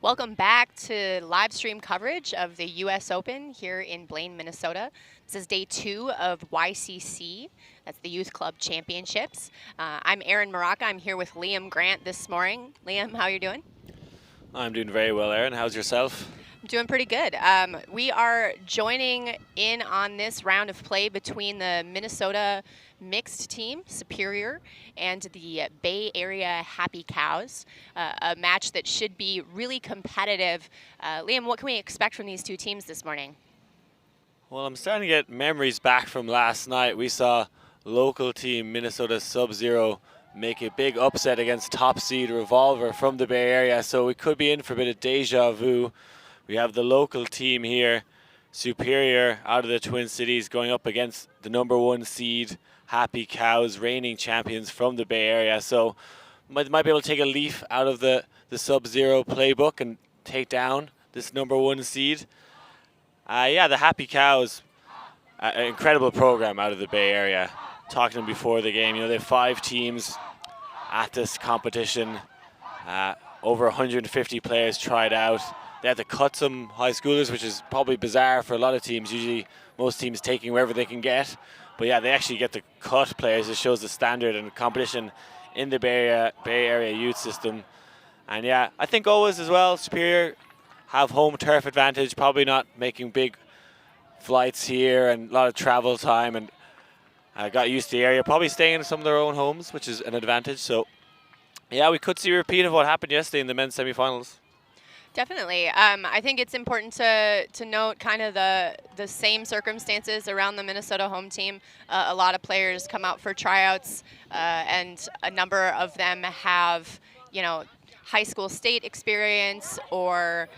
Welcome back to live stream coverage of the U.S. Open here in Blaine, Minnesota. This is day 2 of YCC. That's the Youth Club Championships. I'm Erin Maraca. I'm here with Liam Grant this morning. Liam, how are you doing? I'm doing very well, Erin. How's yourself? I'm doing pretty good. We are joining in on this round of play between the Minnesota mixed team, Superior, and the Bay Area Happy Cows, a match that should be really competitive. Liam, what can we expect from these two teams this morning? Well, I'm starting to get memories back from last night. We saw local team Minnesota Sub-Zero make a big upset against top seed Revolver from the Bay Area, so we could be in for a bit of deja vu. We have the local team here, Superior, out of the Twin Cities, going up against the #1 seed Happy Cows, reigning champions from the Bay Area. So might be able to take a leaf out of the Sub-Zero playbook and take down this #1 seed. Yeah, the Happy Cows, an incredible program out of the Bay Area. Talking to them before the game, they have 5 teams at this competition. Over 150 players tried out. They had to cut some high schoolers, which is probably bizarre for a lot of teams. Usually most teams taking wherever they can get. But yeah, they actually get to cut players. It shows the standard and competition in the Bay Area youth system. And yeah, I think always as well, Superior have home turf advantage, probably not making big flights here and a lot of travel time, and got used to the area, probably staying in some of their own homes, which is an advantage. So yeah, we could see a repeat of what happened yesterday in the men's semifinals. Definitely. I think it's important to note kind of the same circumstances around the Minnesota home team. A lot of players come out for tryouts, and a number of them have, high school state experience or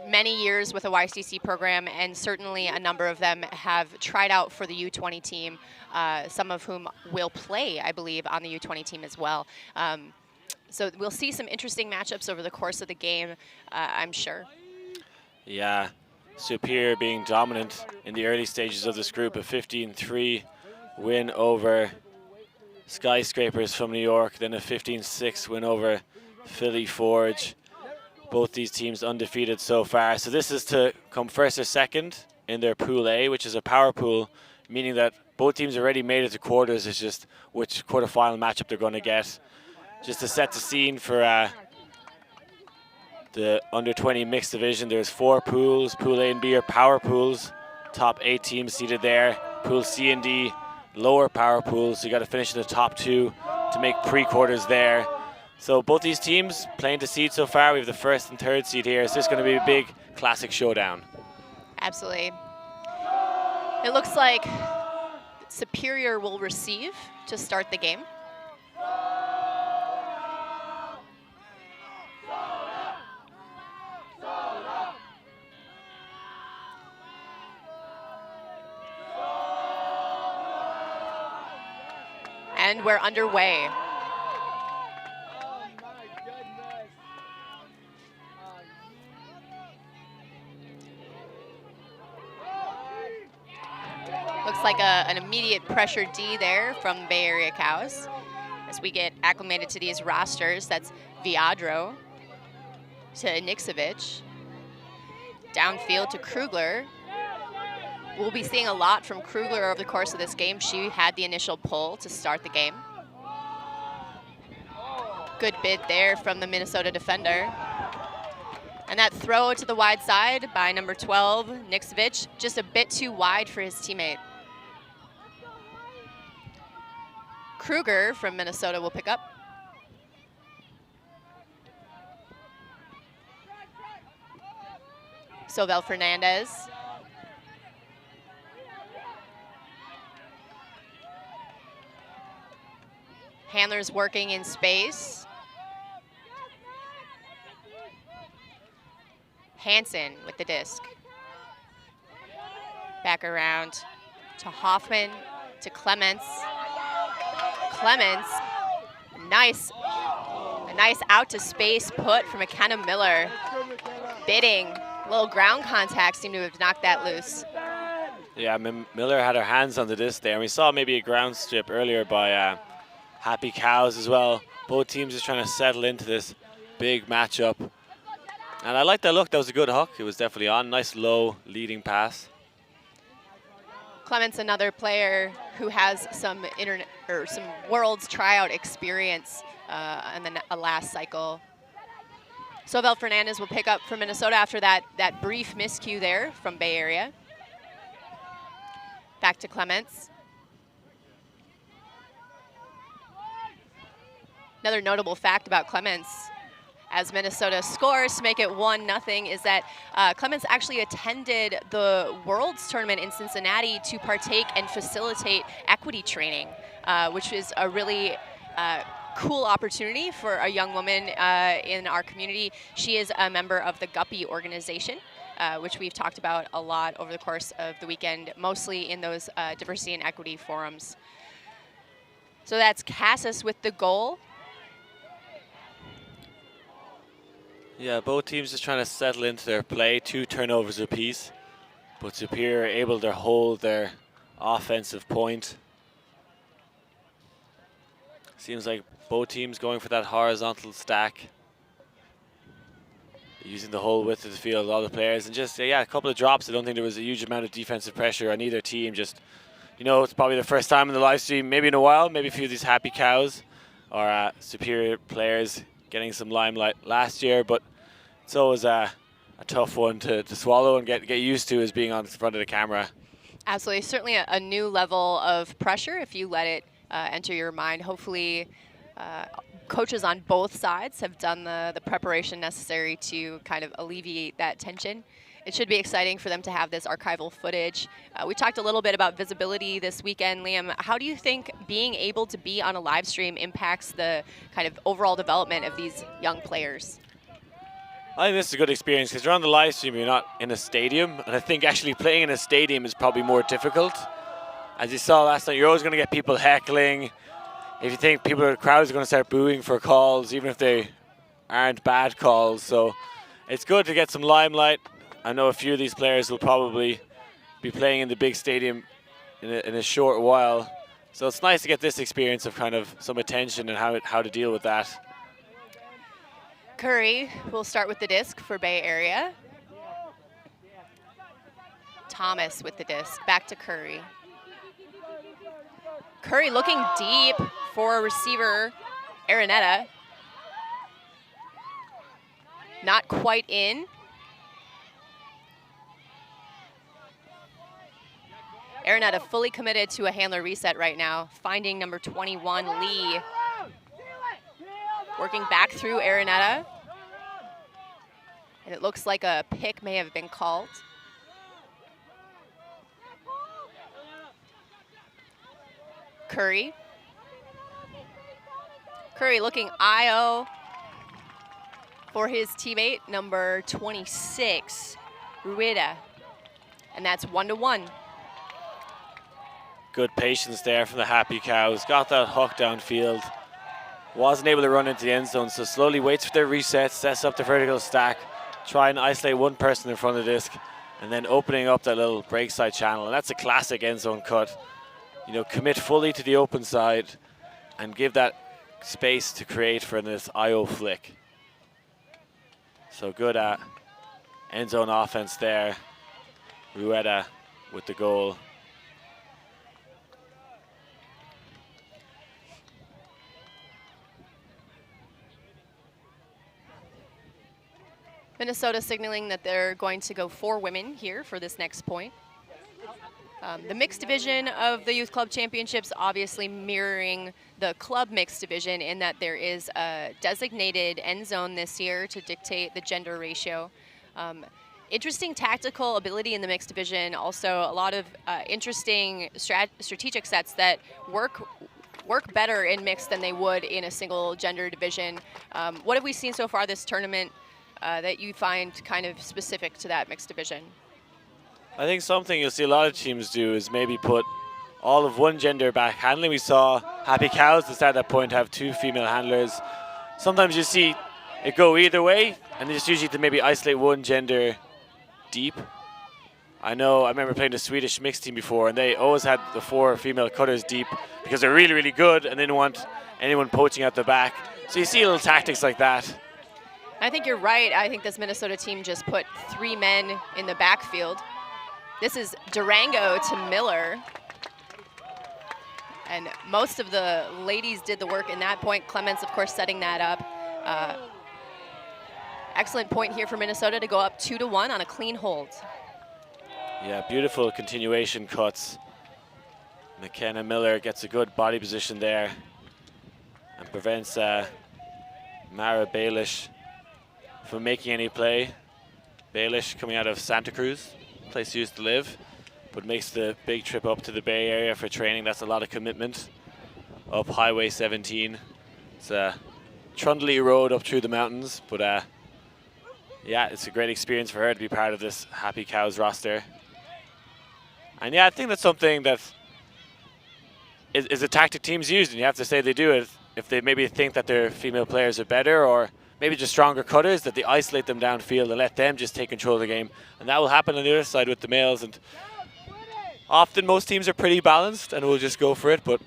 many years with a YCC program, and certainly a number of them have tried out for the U20 team, some of whom will play, I believe, on the U20 team as well. So we'll see some interesting matchups over the course of the game, I'm sure. Yeah, Superior being dominant in the early stages of this group, a 15-3 win over Skyscrapers from New York, then a 15-6 win over Philly Forge. Both these teams undefeated so far. So this is to come first or second in their Pool A, which is a power pool, meaning that both teams already made it to quarters. It's just which quarterfinal matchup they're going to get. Just to set the scene for the under-20 mixed division, there's 4 pools. Pool A and B are power pools. Top 8 teams seated there. Pool C and D, lower power pools. So you got to finish in the top 2 to make pre-quarters there. So both these teams playing to seed so far. We have the 1st and 3rd seed here. So it's going to be a big classic showdown. Absolutely. It looks like Superior will receive to start the game. And we're underway. Looks like an immediate pressure D there from Bay Area Cows. As we get acclimated to these rosters, that's Viadro to Niksevic. Downfield to Krugler. We'll be seeing a lot from Krugler over the course of this game. She had the initial pull to start the game. Good bid there from the Minnesota defender. And that throw to the wide side by number 12, Niksevic, just a bit too wide for his teammate. Kruger from Minnesota will pick up. Sovel Fernandez. Handlers working in space. Hansen with the disc. Back around to Hoffman, to Clements. Clements, a nice out to space put from McKenna Miller. Bidding, a little ground contact seemed to have knocked that loose. Yeah, Miller had her hands on the disc there, and we saw maybe a ground strip earlier by Happy Cows as well. Both teams just trying to settle into this big matchup. And I like that look. That was a good hook. It was definitely on. Nice low leading pass. Clements, another player who has some some Worlds tryout experience in the last cycle. Sobel Fernandez will pick up for Minnesota after that brief miscue there from Bay Area. Back to Clements. Another notable fact about Clements, as Minnesota scores to make it 1-0, is that Clements actually attended the Worlds tournament in Cincinnati to partake and facilitate equity training, which is a really cool opportunity for a young woman in our community. She is a member of the Guppy organization, which we've talked about a lot over the course of the weekend, mostly in those diversity and equity forums. So that's Cassis with the goal. Yeah, both teams just trying to settle into their play. 2 turnovers apiece, but Superior able to hold their offensive point. Seems like both teams going for that horizontal stack, using the whole width of the field, all the players, and just a couple of drops. I don't think there was a huge amount of defensive pressure on either team. Just, it's probably the first time in the live stream, maybe in a while, maybe a few of these happy cows or Superior players getting some limelight last year, but it's always a tough one to swallow and get used to, as being on front of the camera. Absolutely, certainly a new level of pressure if you let it enter your mind. Hopefully coaches on both sides have done the preparation necessary to kind of alleviate that tension. It should be exciting for them to have this archival footage. We talked a little bit about visibility this weekend. Liam, how do you think being able to be on a live stream impacts the kind of overall development of these young players? I think this is a good experience because you're on the live stream, you're not in a stadium, and I think actually playing in a stadium is probably more difficult. As you saw last night, you're always going to get people heckling. If you think the crowd is going to start booing for calls, even if they aren't bad calls. So it's good to get some limelight. I know a few of these players will probably be playing in the big stadium in a short while. So it's nice to get this experience of kind of some attention and how to deal with that. Curry will start with the disc for Bay Area. Thomas with the disc, back to Curry. Curry looking deep for receiver Araneta. Not quite in. Araneta fully committed to a handler reset right now, finding number 21, Lee. Working back through Araneta. And it looks like a pick may have been called. Curry. Curry looking IO for his teammate, number 26, Rueda. And that's 1-1. Good patience there from the Happy Cows. Got that hook downfield. Wasn't able to run into the end zone, so slowly waits for their reset, sets up the vertical stack, try and isolate one person in front of the disc, and then opening up that little break side channel. And that's a classic end zone cut. Commit fully to the open side and give that space to create for this IO flick. So good at end zone offense there. Rueda with the goal. Minnesota signaling that they're going to go 4 women here for this next point. The mixed division of the Youth Club Championships obviously mirroring the club mixed division in that there is a designated end zone this year to dictate the gender ratio. Interesting tactical ability in the mixed division, also a lot of interesting strategic sets that work better in mixed than they would in a single gender division. What have we seen so far this tournament that you find kind of specific to that mixed division? I think something you'll see a lot of teams do is maybe put all of one gender back handling. We saw Happy Cows at that point have 2 female handlers. Sometimes you see it go either way, and it's usually to maybe isolate one gender deep. I remember playing the Swedish mixed team before, and they always had the 4 female cutters deep because they're really, really good and they didn't want anyone poaching out the back. So you see little tactics like that. I think you're right. I think this Minnesota team just put 3 men in the backfield. This is Durango to Miller. And most of the ladies did the work in that point. Clements, of course, setting that up. Excellent point here for Minnesota to go up 2-1 on a clean hold. Yeah, beautiful continuation cuts. McKenna Miller gets a good body position there and prevents Mara Baelish from making any play. Baelish coming out of Santa Cruz, place he used to live, but makes the big trip up to the Bay Area for training. That's a lot of commitment up Highway 17. It's a trundly road up through the mountains, but yeah, it's a great experience for her to be part of this Happy Cows roster. And yeah, I think that's something that is a tactic teams use, and you have to say they do it if they maybe think that their female players are better or maybe just stronger cutters, that they isolate them downfield and let them just take control of the game. And that will happen on the other side with the males. And often most teams are pretty balanced and will just go for it, but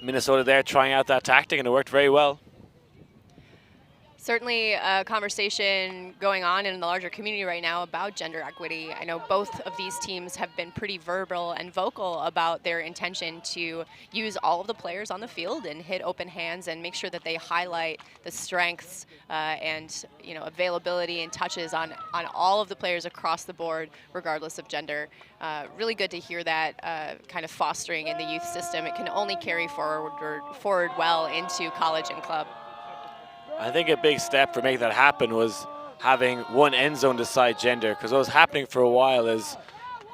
Minnesota there trying out that tactic, and it worked very well. Certainly a conversation going on in the larger community right now about gender equity. I know both of these teams have been pretty verbal and vocal about their intention to use all of the players on the field and hit open hands and make sure that they highlight the strengths and availability and touches on all of the players across the board, regardless of gender. Really good to hear that kind of fostering in the youth system. It can only carry forward well into college and club. I think a big step for making that happen was having one end zone decide gender, because what was happening for a while is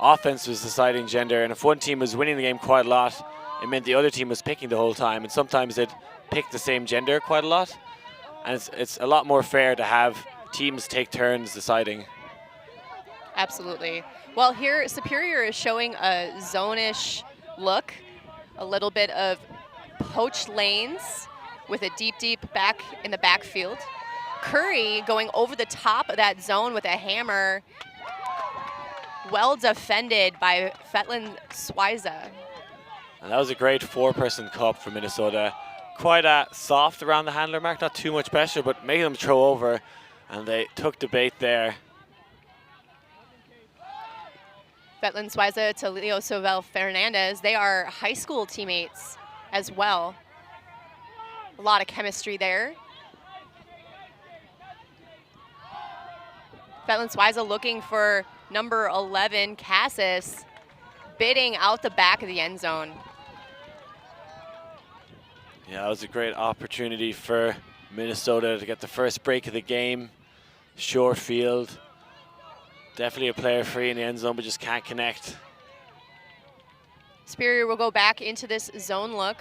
offense was deciding gender, and if one team was winning the game quite a lot, it meant the other team was picking the whole time, and sometimes they'd pick the same gender quite a lot. And it's a lot more fair to have teams take turns deciding. Absolutely. Well, here Superior is showing a zone-ish look, a little bit of poached lanes with a deep back in the backfield. Curry going over the top of that zone with a hammer. Well defended by Fetlin Swiza. And that was a great 4-person cup for Minnesota. Quite soft around the handler mark, not too much pressure, but making them throw over, and they took the bait there. Fetlin Swiza to Leo Sovel Fernandez. They are high school teammates as well. A lot of chemistry there. Fetlin Swiza looking for number 11, Cassis, bidding out the back of the end zone. Yeah, that was a great opportunity for Minnesota to get the first break of the game. Short field. Definitely a player free in the end zone, but just can't connect. Superior will go back into this zone look.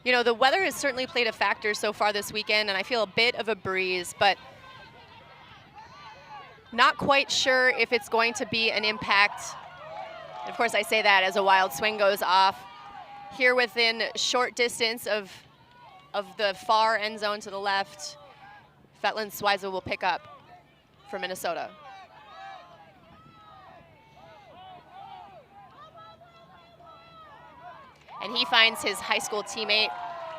You know, the weather has certainly played a factor so far this weekend, and I feel a bit of a breeze, but not quite sure if it's going to be an impact. Of course, I say that as a wild swing goes off. Here within short distance of the far end zone to the left, Fetlin Swiza will pick up for Minnesota. And he finds his high school teammate,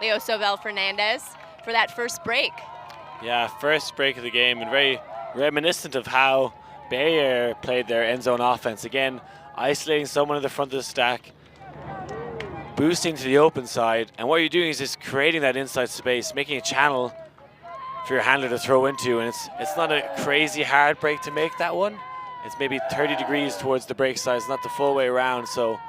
Leo Sovel Fernandez, for that first break. Yeah, first break of the game, and very reminiscent of how Bay Area played their end zone offense. Again, isolating someone in the front of the stack, boosting to the open side, and what you're doing is just creating that inside space, making a channel for your handler to throw into, and it's not a crazy hard break to make that one. It's maybe 30 degrees towards the break size, not the full way around, so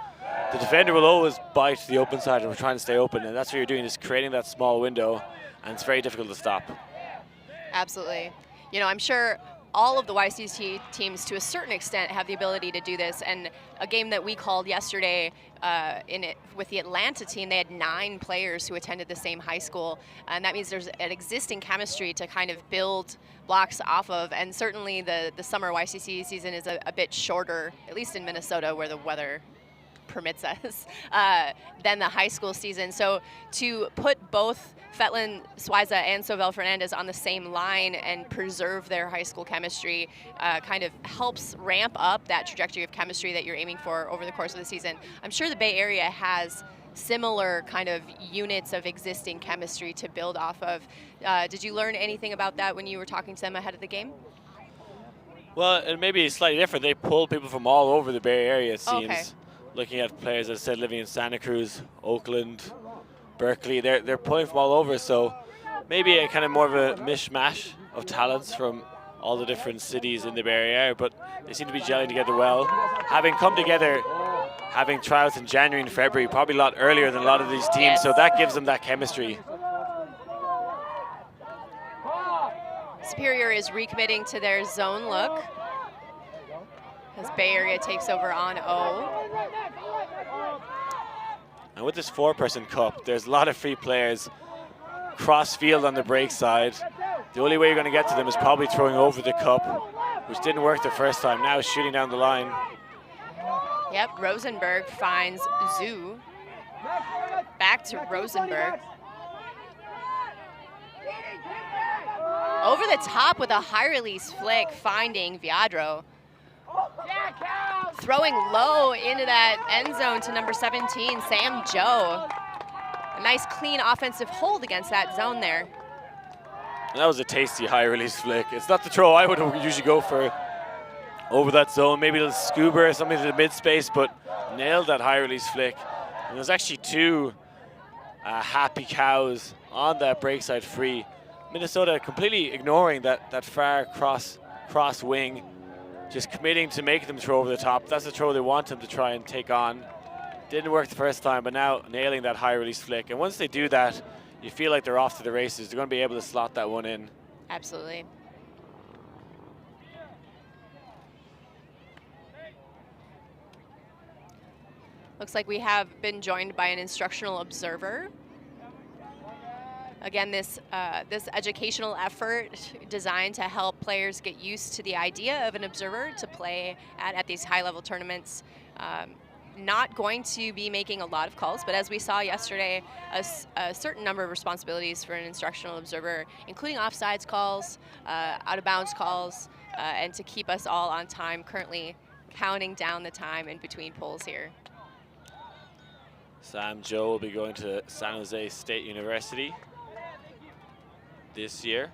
the defender will always bite the open side, and we're trying to stay open, and that's what you're doing, is creating that small window, and it's very difficult to stop. Absolutely. You know, I'm sure all of the YCC teams, to a certain extent, have the ability to do this, and a game that we called yesterday with the Atlanta team, they had 9 players who attended the same high school, and that means there's an existing chemistry to kind of build blocks off of, and certainly the summer YCC season is a bit shorter, at least in Minnesota where the weather permits us, than the high school season. So to put both Fetlin Swiza and Sovel Fernandez on the same line and preserve their high school chemistry kind of helps ramp up that trajectory of chemistry that you're aiming for over the course of the season. I'm sure the Bay Area has similar kind of units of existing chemistry to build off of. Did you learn anything about that when you were talking to them ahead of the game? Well, it may be slightly different. They pull people from all over the Bay Area, it seems. Okay. Looking at players, as I said, living in Santa Cruz, Oakland, Berkeley, they're pulling from all over. So maybe a kind of more of a mishmash of talents from all the different cities in the Bay Area, but they seem to be gelling together well. Having come together, having tryouts in January and February, probably a lot earlier than a lot of these teams, yes. So that gives them that chemistry. Superior is recommitting to their zone look as Bay Area takes over on O. And with this 4-person cup, there's a lot of free players cross field on the break side. The only way you're going to get to them is probably throwing over the cup, which didn't work the first time. Now shooting down the line. Yep, Rosenberg finds Zhu. Back to Rosenberg. Over the top with a high release flick, finding Viadro. Throwing low into that end zone to number 17, Sam Joe. A nice clean offensive hold against that zone there. That was a tasty high release flick. It's not the throw I would usually go for over that zone. Maybe a little scuba or something to the mid space, but nailed that high release flick. And there's actually two happy cows on that break side free. Minnesota completely ignoring that far cross wing, just committing to make them throw over the top. That's the throw they want them to try and take on. Didn't work the first time, but now nailing that high release flick. And once they do that, you feel like they're off to the races. They're going to be able to slot that one in. Absolutely. Looks like we have been joined by an instructional observer. Again, this educational effort designed to help players get used to the idea of an observer to play at these high-level tournaments. Not going to be making a lot of calls, but as we saw yesterday, a certain number of responsibilities for an instructional observer, including offsides calls, out-of-bounds calls, and to keep us all on time, currently counting down the time in between polls here. Sam Joe will be going to San Jose State University this year.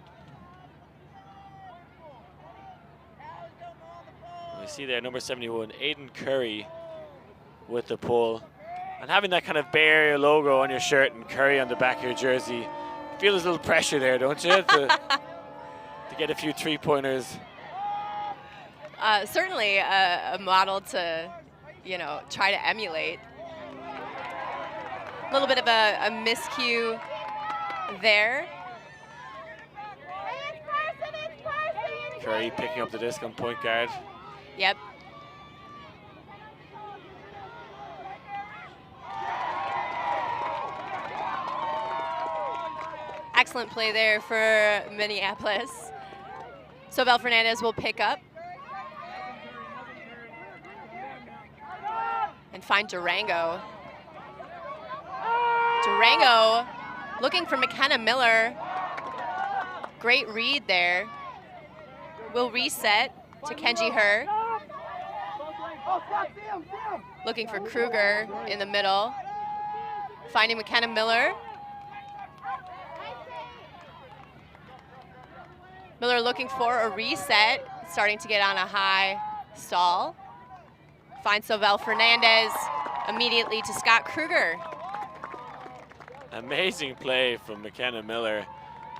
We see there number 71, Aiden Curry, with the pull. And having that kind of Bay Area logo on your shirt and Curry on the back of your jersey, you feel there's a little pressure there, don't you? to get a few three-pointers. Certainly a model to, try to emulate. A little bit of a miscue there. Curry picking up the disc on point guard. Yep. Excellent play there for Minneapolis. Sobel Fernandez will pick up and find Durango. Durango looking for McKenna Miller. Great read there. Will reset to Kenji Her. Looking for Kruger in the middle. Finding McKenna Miller. Miller looking for a reset, starting to get on a high stall. Finds Sobel Fernandez immediately to Scott Kruger. Amazing play from McKenna Miller.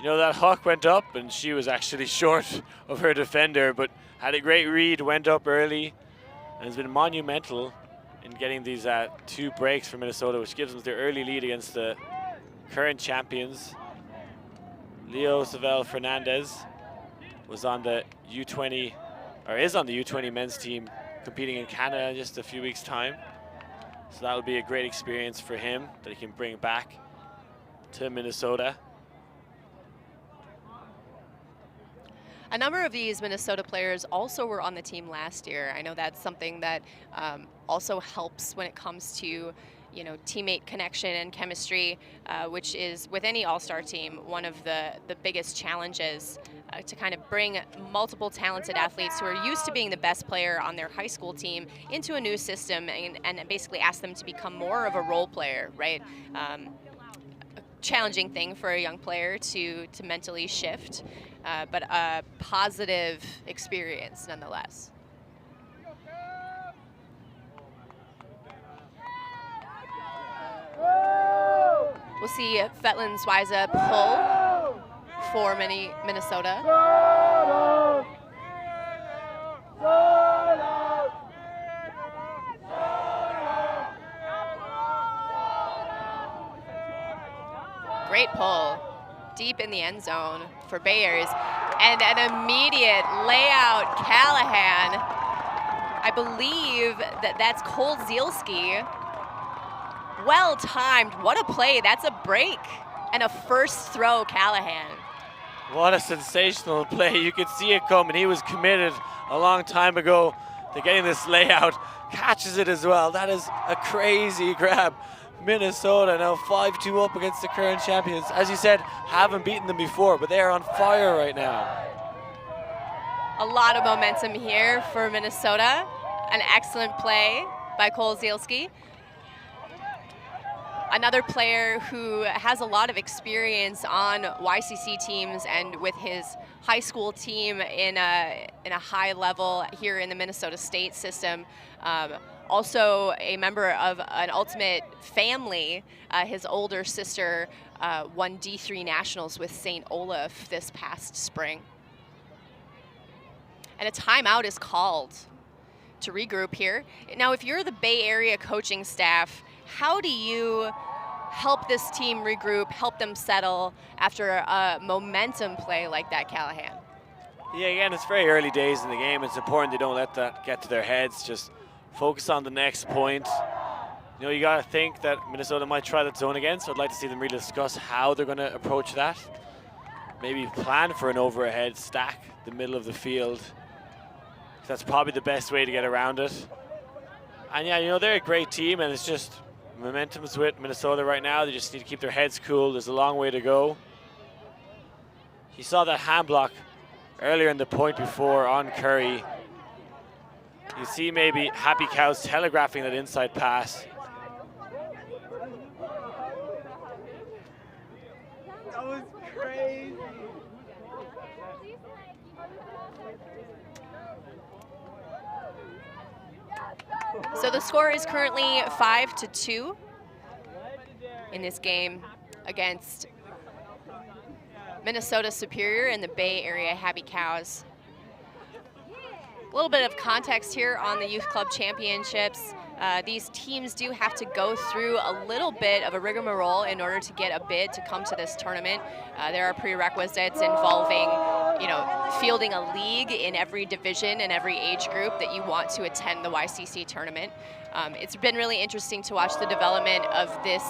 That hook went up and she was actually short of her defender, but had a great read, went up early, and has been monumental in getting these 2 breaks for Minnesota, which gives them their early lead against the current champions. Leo Sobel Fernandez was on the U20, or is on the U20 men's team, competing in Canada in just a few weeks' time. So that will be a great experience for him that he can bring back to Minnesota. A number of these Minnesota players also were on the team last year. I know that's something that also helps when it comes to teammate connection and chemistry, which is with any all-star team one of the biggest challenges to kind of bring multiple talented athletes who are used to being the best player on their high school team into a new system and basically ask them to become more of a role player, right? A challenging thing for a young player to mentally shift, but a positive experience nonetheless. We'll see Fetland Swiza pull for Minnesota. Great pull, deep in the end zone for Bayers, and an immediate layout Callahan. I believe that's Cole Zielski. Well timed, what a play, that's a break and a first throw Callahan. What a sensational play, you could see it coming. He was committed a long time ago to getting this layout, catches it as well. That is a crazy grab. Minnesota now 5-2 up against the current champions. As you said, haven't beaten them before, but they are on fire right now. A lot of momentum here for Minnesota. An excellent play by Cole Zielski. Another player who has a lot of experience on YCC teams and with his high school team in a high level here in the Minnesota State system. Also a member of an Ultimate family. His older sister won D3 Nationals with St. Olaf this past spring. And a timeout is called to regroup here. Now, if you're the Bay Area coaching staff, how do you help this team regroup, help them settle after a momentum play like that, Callahan? Yeah, again, it's very early days in the game. It's important they don't let that get to their heads. Just focus on the next point. You know, you got to think that Minnesota might try that zone again, so I'd like to see them really discuss how they're going to approach that. Maybe plan for an overhead, stack the middle of the field. That's probably the best way to get around it. And yeah, you know, they're a great team, and it's just momentum's with Minnesota right now. They just need to keep their heads cool. There's a long way to go. You saw that hand block earlier in the point before on Curry. You see maybe Happy Cows telegraphing that inside pass. That was crazy. So the score is currently 5-2 in this game against Minnesota Superior and the Bay Area Happy Cows. A little bit of context here on the Youth Club Championships. These teams do have to go through a little bit of a rigmarole in order to get a bid to come to this tournament. There are prerequisites involving, you know, fielding a league in every division and every age group that you want to attend the YCC tournament. It's been really interesting to watch the development of this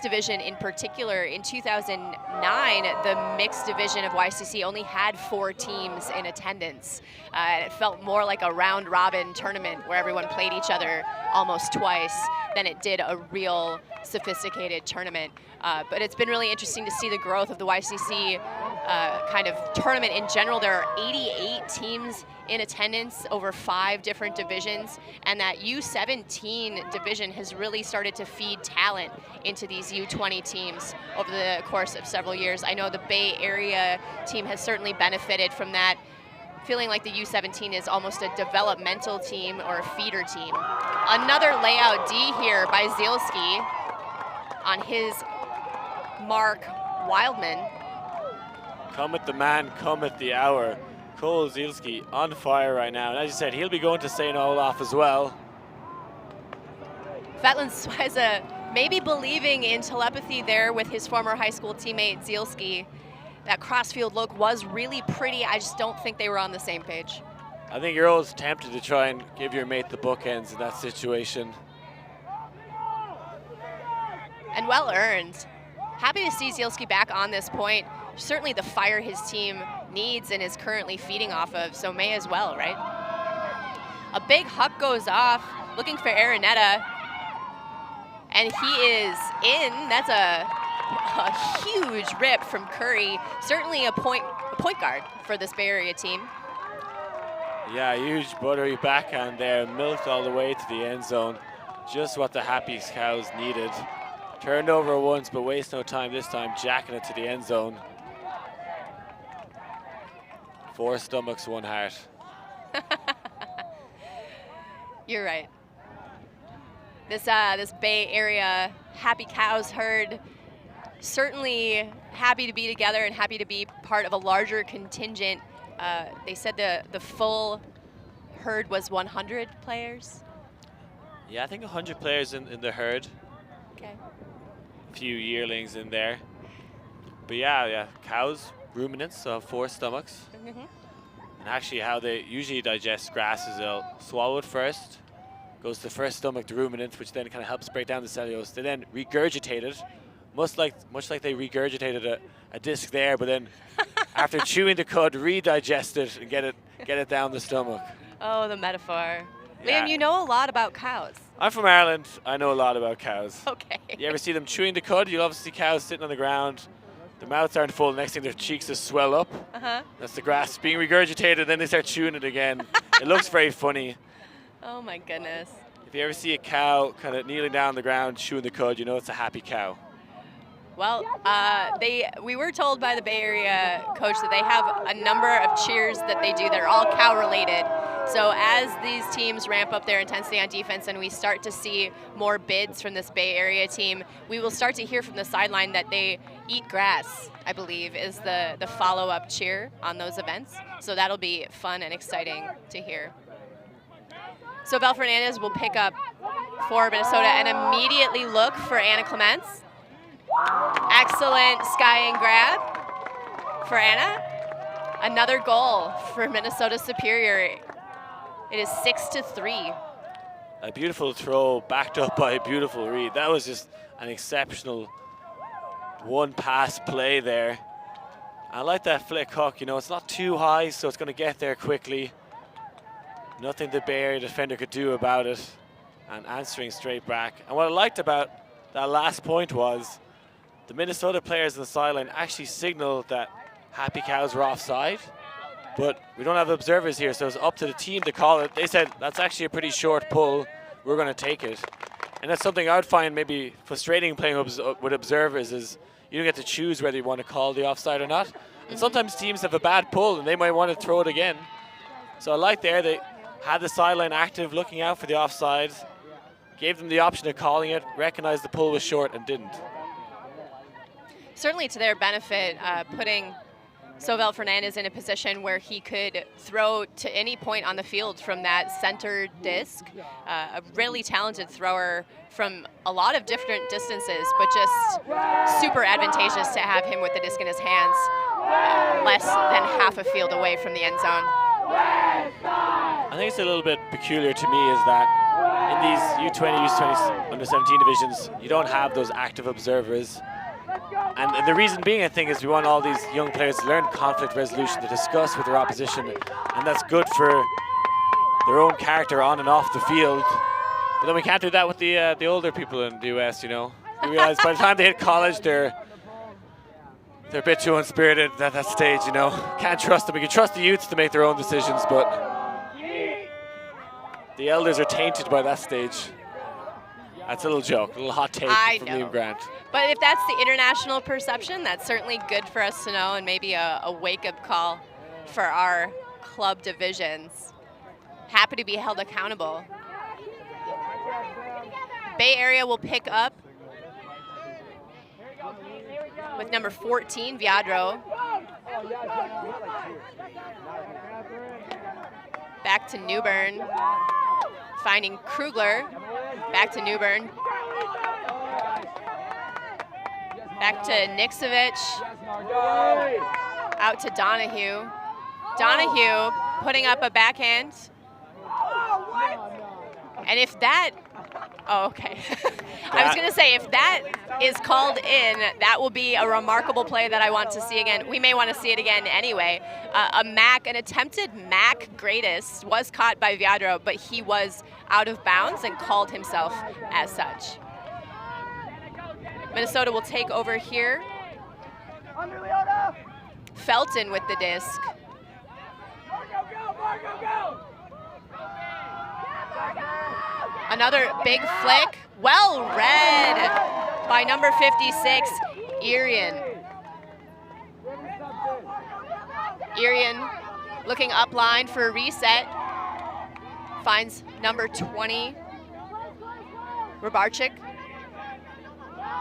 division in particular. In 2009, the mixed division of YCC only had 4 teams in attendance. It felt more like a round robin tournament where everyone played each other almost twice than it did a real sophisticated tournament. But it's been really interesting to see the growth of the YCC kind of tournament in general. There are 88 teams in attendance over 5 different divisions, and that U17 division has really started to feed talent into these U20 teams over the course of several years. I know the Bay Area team has certainly benefited from that, feeling like the U17 is almost a developmental team or a feeder team. Another layout D here by Zielski on his mark, Wildman. Come at the man, come at the hour. Cole Zielski on fire right now. And as you said, he'll be going to St. Olaf as well. Fetland Swiza maybe believing in telepathy there with his former high school teammate Zielski. That crossfield look was really pretty. I just don't think they were on the same page. I think you're always tempted to try and give your mate the bookends in that situation. And well earned. Happy to see Zielski back on this point. Certainly the fire his team needs and is currently feeding off of, so may as well, right? A big huck goes off, looking for Araneta, and he is in. That's a a huge rip from Curry. Certainly a point guard for this Bay Area team. Yeah, huge buttery backhand there, milked all the way to the end zone. Just what the Happy Cows needed. Turned over once, but waste no time this time, jacking it to the end zone. 4 stomachs, 1 heart. You're right. This Bay Area Happy Cows herd, certainly happy to be together and happy to be part of a larger contingent. They said the full herd was 100 players. Yeah, I think 100 players in the herd. Okay. A few yearlings in there. But yeah, cows, ruminants, so 4 stomachs. Mm-hmm. And actually how they usually digest grass is they'll swallow it first, goes to the first stomach, the ruminant, which then kind of helps break down the cellulose. They then regurgitate it, much like they regurgitated a disc there, but then after chewing the cud, redigest it and get it down the stomach. Oh, the metaphor. Yeah. Liam, you know a lot about cows. I'm from Ireland. I know a lot about cows. Okay. You ever see them chewing the cud? You'll obviously see cows sitting on the ground. Their mouths aren't full. Next thing, their cheeks just swell up. Uh-huh. That's the grass being regurgitated. Then they start chewing it again. It looks very funny. Oh my goodness. If you ever see a cow kind of kneeling down on the ground chewing the cud, you know it's a happy cow. Well, we were told by the Bay Area coach that they have a number of cheers that they do that are all cow related. So as these teams ramp up their intensity on defense and we start to see more bids from this Bay Area team, we will start to hear from the sideline that they eat grass, I believe, is the follow-up cheer on those events. So that'll be fun and exciting to hear. So Belle Fernandez will pick up for Minnesota and immediately look for Anna Clements. Excellent sky and grab for Anna. Another goal for Minnesota Superior. It is 6-3. A beautiful throw backed up by a beautiful read. That was just an exceptional one-pass play there. I like that flick hook. You know, it's not too high, so it's going to get there quickly. Nothing the Bay Area defender could do about it. And answering straight back. And what I liked about that last point was the Minnesota players on the sideline actually signaled that Happy Cows were offside. But we don't have observers here, so it's up to the team to call it. They said, that's actually a pretty short pull. We're going to take it. And that's something I would find maybe frustrating playing with observers is you don't get to choose whether you want to call the offside or not. And sometimes teams have a bad pull and they might want to throw it again. So I like there, they had the sideline active, looking out for the offside, gave them the option of calling it, recognized the pull was short and didn't. Certainly to their benefit, putting Belle Fernandez in a position where he could throw to any point on the field from that center disc. A really talented thrower from a lot of different distances, but just super advantageous to have him with the disc in his hands, less than half a field away from the end zone. I think it's a little bit peculiar to me is that in these U20, U20 under 17 divisions, you don't have those active observers. And the reason being, I think, is we want all these young players to learn conflict resolution, to discuss with their opposition, and that's good for their own character on and off the field. But then we can't do that with the older people in the US, you know. You realize by the time they hit college, they're a bit too unspirited at that stage, you know. Can't trust them. We can trust the youths to make their own decisions, but the elders are tainted by that stage. That's a little joke, a little hot take from Liam Grant. But if that's the international perception, that's certainly good for us to know and maybe a wake-up call for our club divisions. Happy to be held accountable. Bay Area will pick up with number 14, Viadro. Back to Newbern, finding Krugler. Back to Newbern. Back to Nixovich. Out to Donahue. Donahue putting up a backhand. And if that, oh, okay. I was going to say, if that is called in, that will be a remarkable play that I want to see again. We may want to see it again anyway. An attempted MAC greatest was caught by Viadro, but he was out of bounds and called himself as such. Minnesota will take over here. Felton with the disc. Another big flick. Well read by number 56, Irian. Irian looking up line for a reset. Finds number 20, Rabarczyk.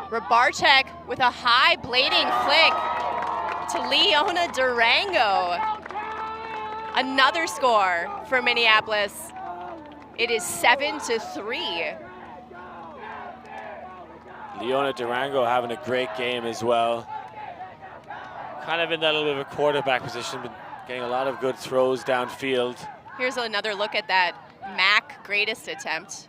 Rabarczyk with a high blading flick to Leona Durango. Another score for Minneapolis. It is 7-3. Leona Durango having a great game as well. Kind of in that little bit of a quarterback position, but getting a lot of good throws downfield. Here's another look at that Mac greatest attempt.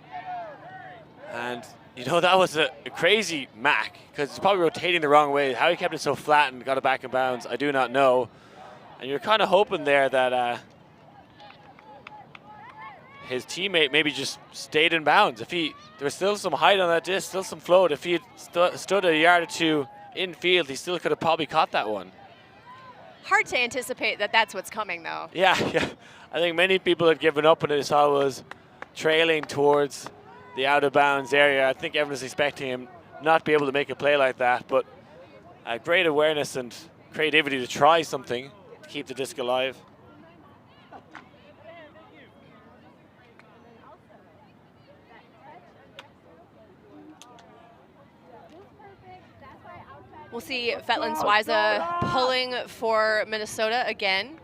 And you know, that was a crazy Mac, because it's probably rotating the wrong way. How he kept it so flat and got it back in bounds, I do not know. And you're kind of hoping there that his teammate maybe just stayed in bounds. If there was still some height on that disc, still some float. If he had stood a yard or two infield, he still could have probably caught that one. Hard to anticipate that that's what's coming, though. Yeah. I think many people had given up when they saw it was trailing towards the out-of-bounds area. I think everyone's expecting him not to be able to make a play like that, but great awareness and creativity to try something to keep the disc alive. We'll see Fetland Swiza pulling for Minnesota again.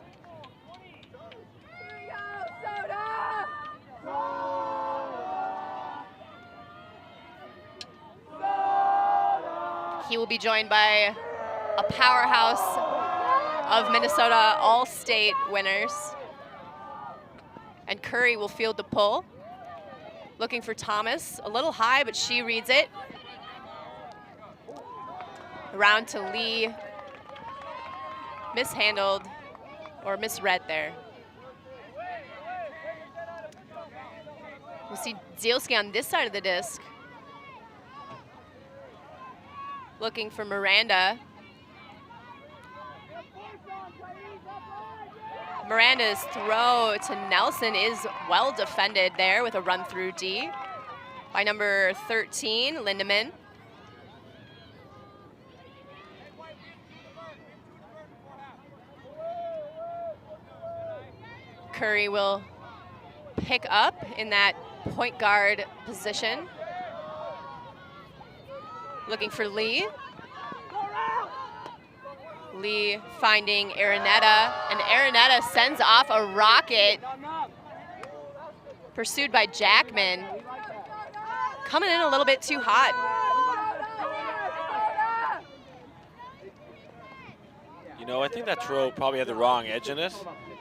He will be joined by a powerhouse of Minnesota All-State winners. And Curry will field the pull. Looking for Thomas, a little high, but she reads it. Around to Lee. Mishandled, or misread there. We'll see Zielski on this side of the disc. Looking for Miranda. Miranda's throw to Nelson is well defended there with a run through D by number 13, Lindemann. Curry will pick up in that point guard position. Looking for Lee. Lee finding Araneta, and Araneta sends off a rocket. Pursued by Jackman. Coming in a little bit too hot. You know, I think that throw probably had the wrong edge in it.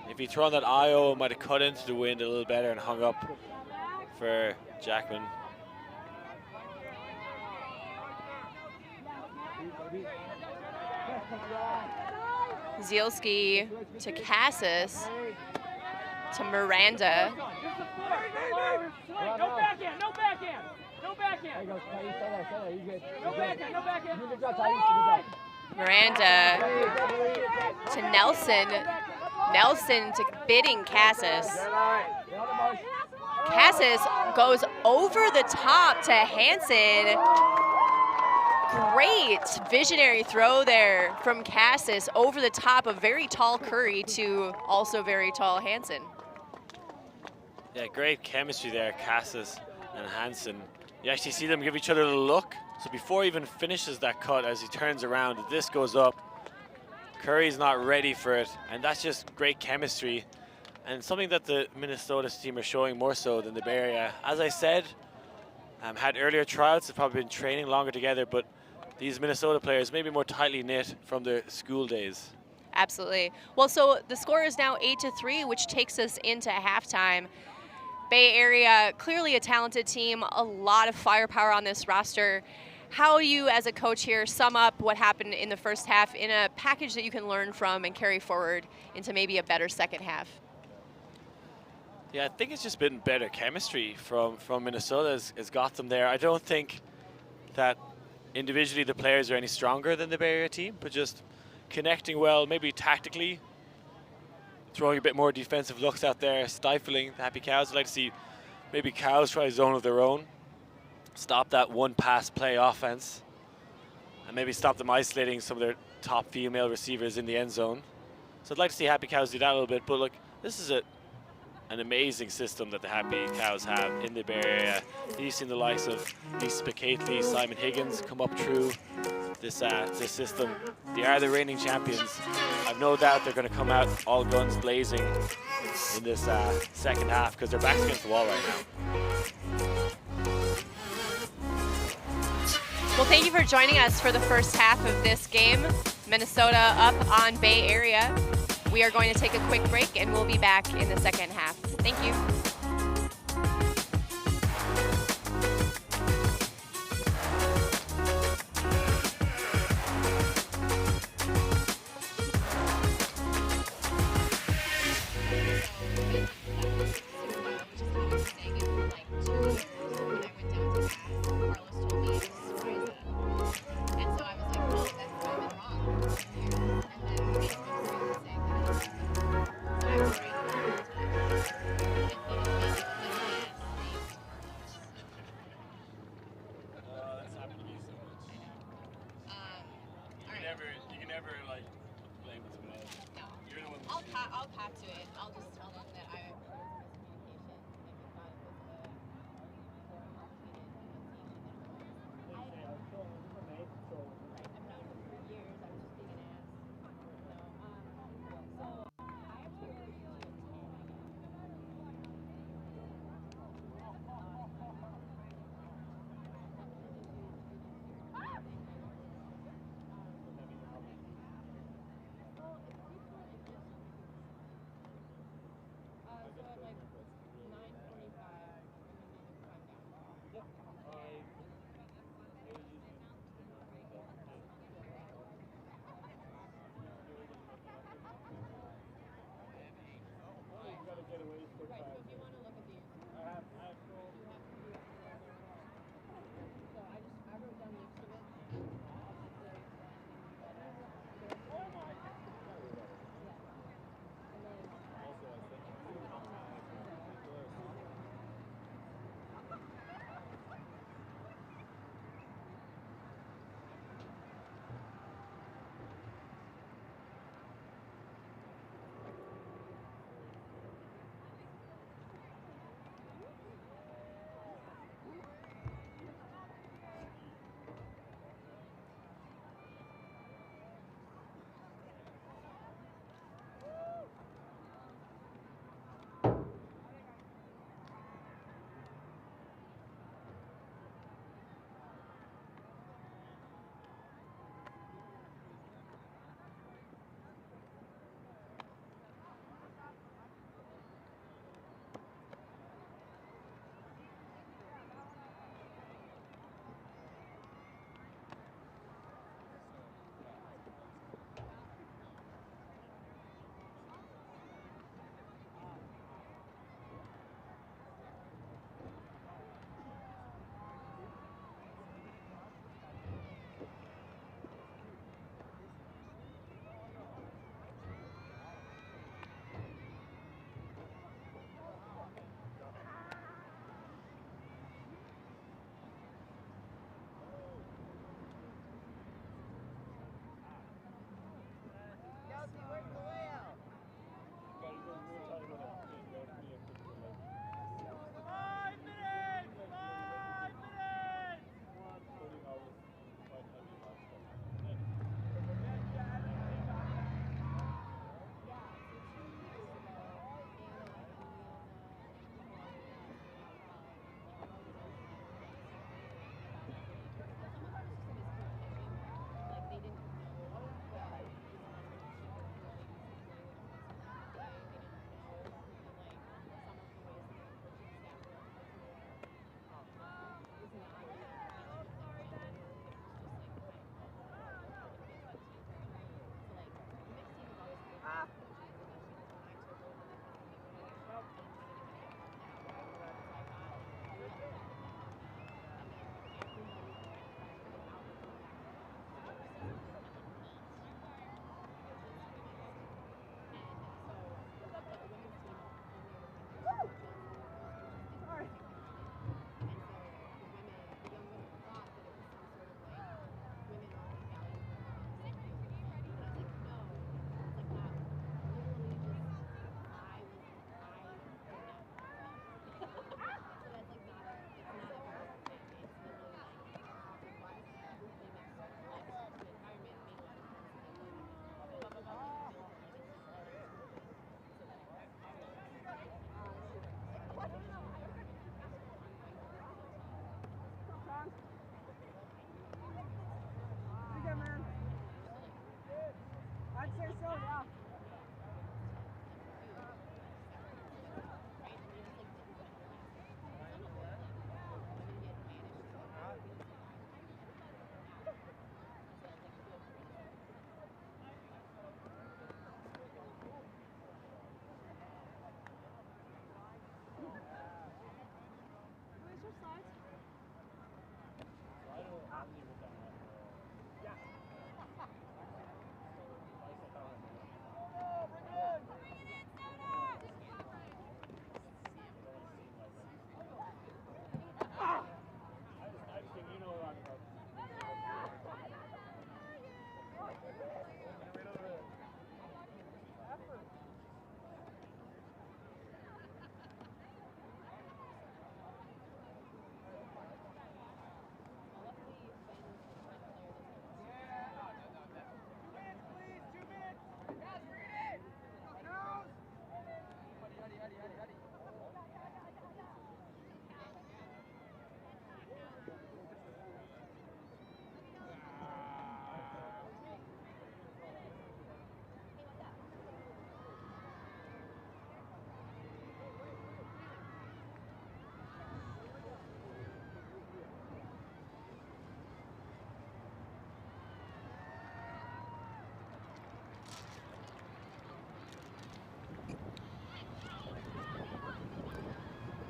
If he thrown that IO, it might have cut into the wind a little better and hung up for Jackman. Zielski to Cassis, to Miranda. No backhand, no backhand, no backhand. No backhand, no backhand. Miranda to Nelson. Nelson to bidding Cassis. Cassis goes over the top to Hansen. Great visionary throw there from Cassis over the top of very tall Curry to also very tall Hansen. Yeah, great chemistry there, Cassis and Hansen. You actually see them give each other a little look. So before he even finishes that cut, as he turns around, this goes up. Curry's not ready for it, and that's just great chemistry. And something that the Minnesota team are showing more so than the Bay Area. As I said, had earlier tryouts, have probably been training longer together, but these Minnesota players may be more tightly knit from their school days. Absolutely. Well, so the score is now 8-3, which takes us into halftime. Bay Area, clearly a talented team, a lot of firepower on this roster. How do you, as a coach here, sum up what happened in the first half in a package that you can learn from and carry forward into maybe a better second half? Yeah, I think it's just been better chemistry from Minnesota has got them there. I don't think that individually the players are any stronger than the Bay Area team, but just connecting well, maybe tactically, throwing a bit more defensive looks out there, stifling the Happy Cows. I'd like to see maybe Cows try a zone of their own, stop that one pass play offense, and maybe stop them isolating some of their top female receivers in the end zone. So I'd like to see Happy Cows do that a little bit, but look, this is an amazing system that the Happy Cows have in the Bay Area. You've seen the likes of Lisa Picately, Simon Higgins come up through this system. They are the reigning champions. I've no doubt they're going to come out all guns blazing in this second half because their back's against the wall right now. Well, thank you for joining us for the first half of this game. Minnesota up on Bay Area. We are going to take a quick break and we'll be back in the second half. Thank you. I'll cut to it. I'll just tell them that I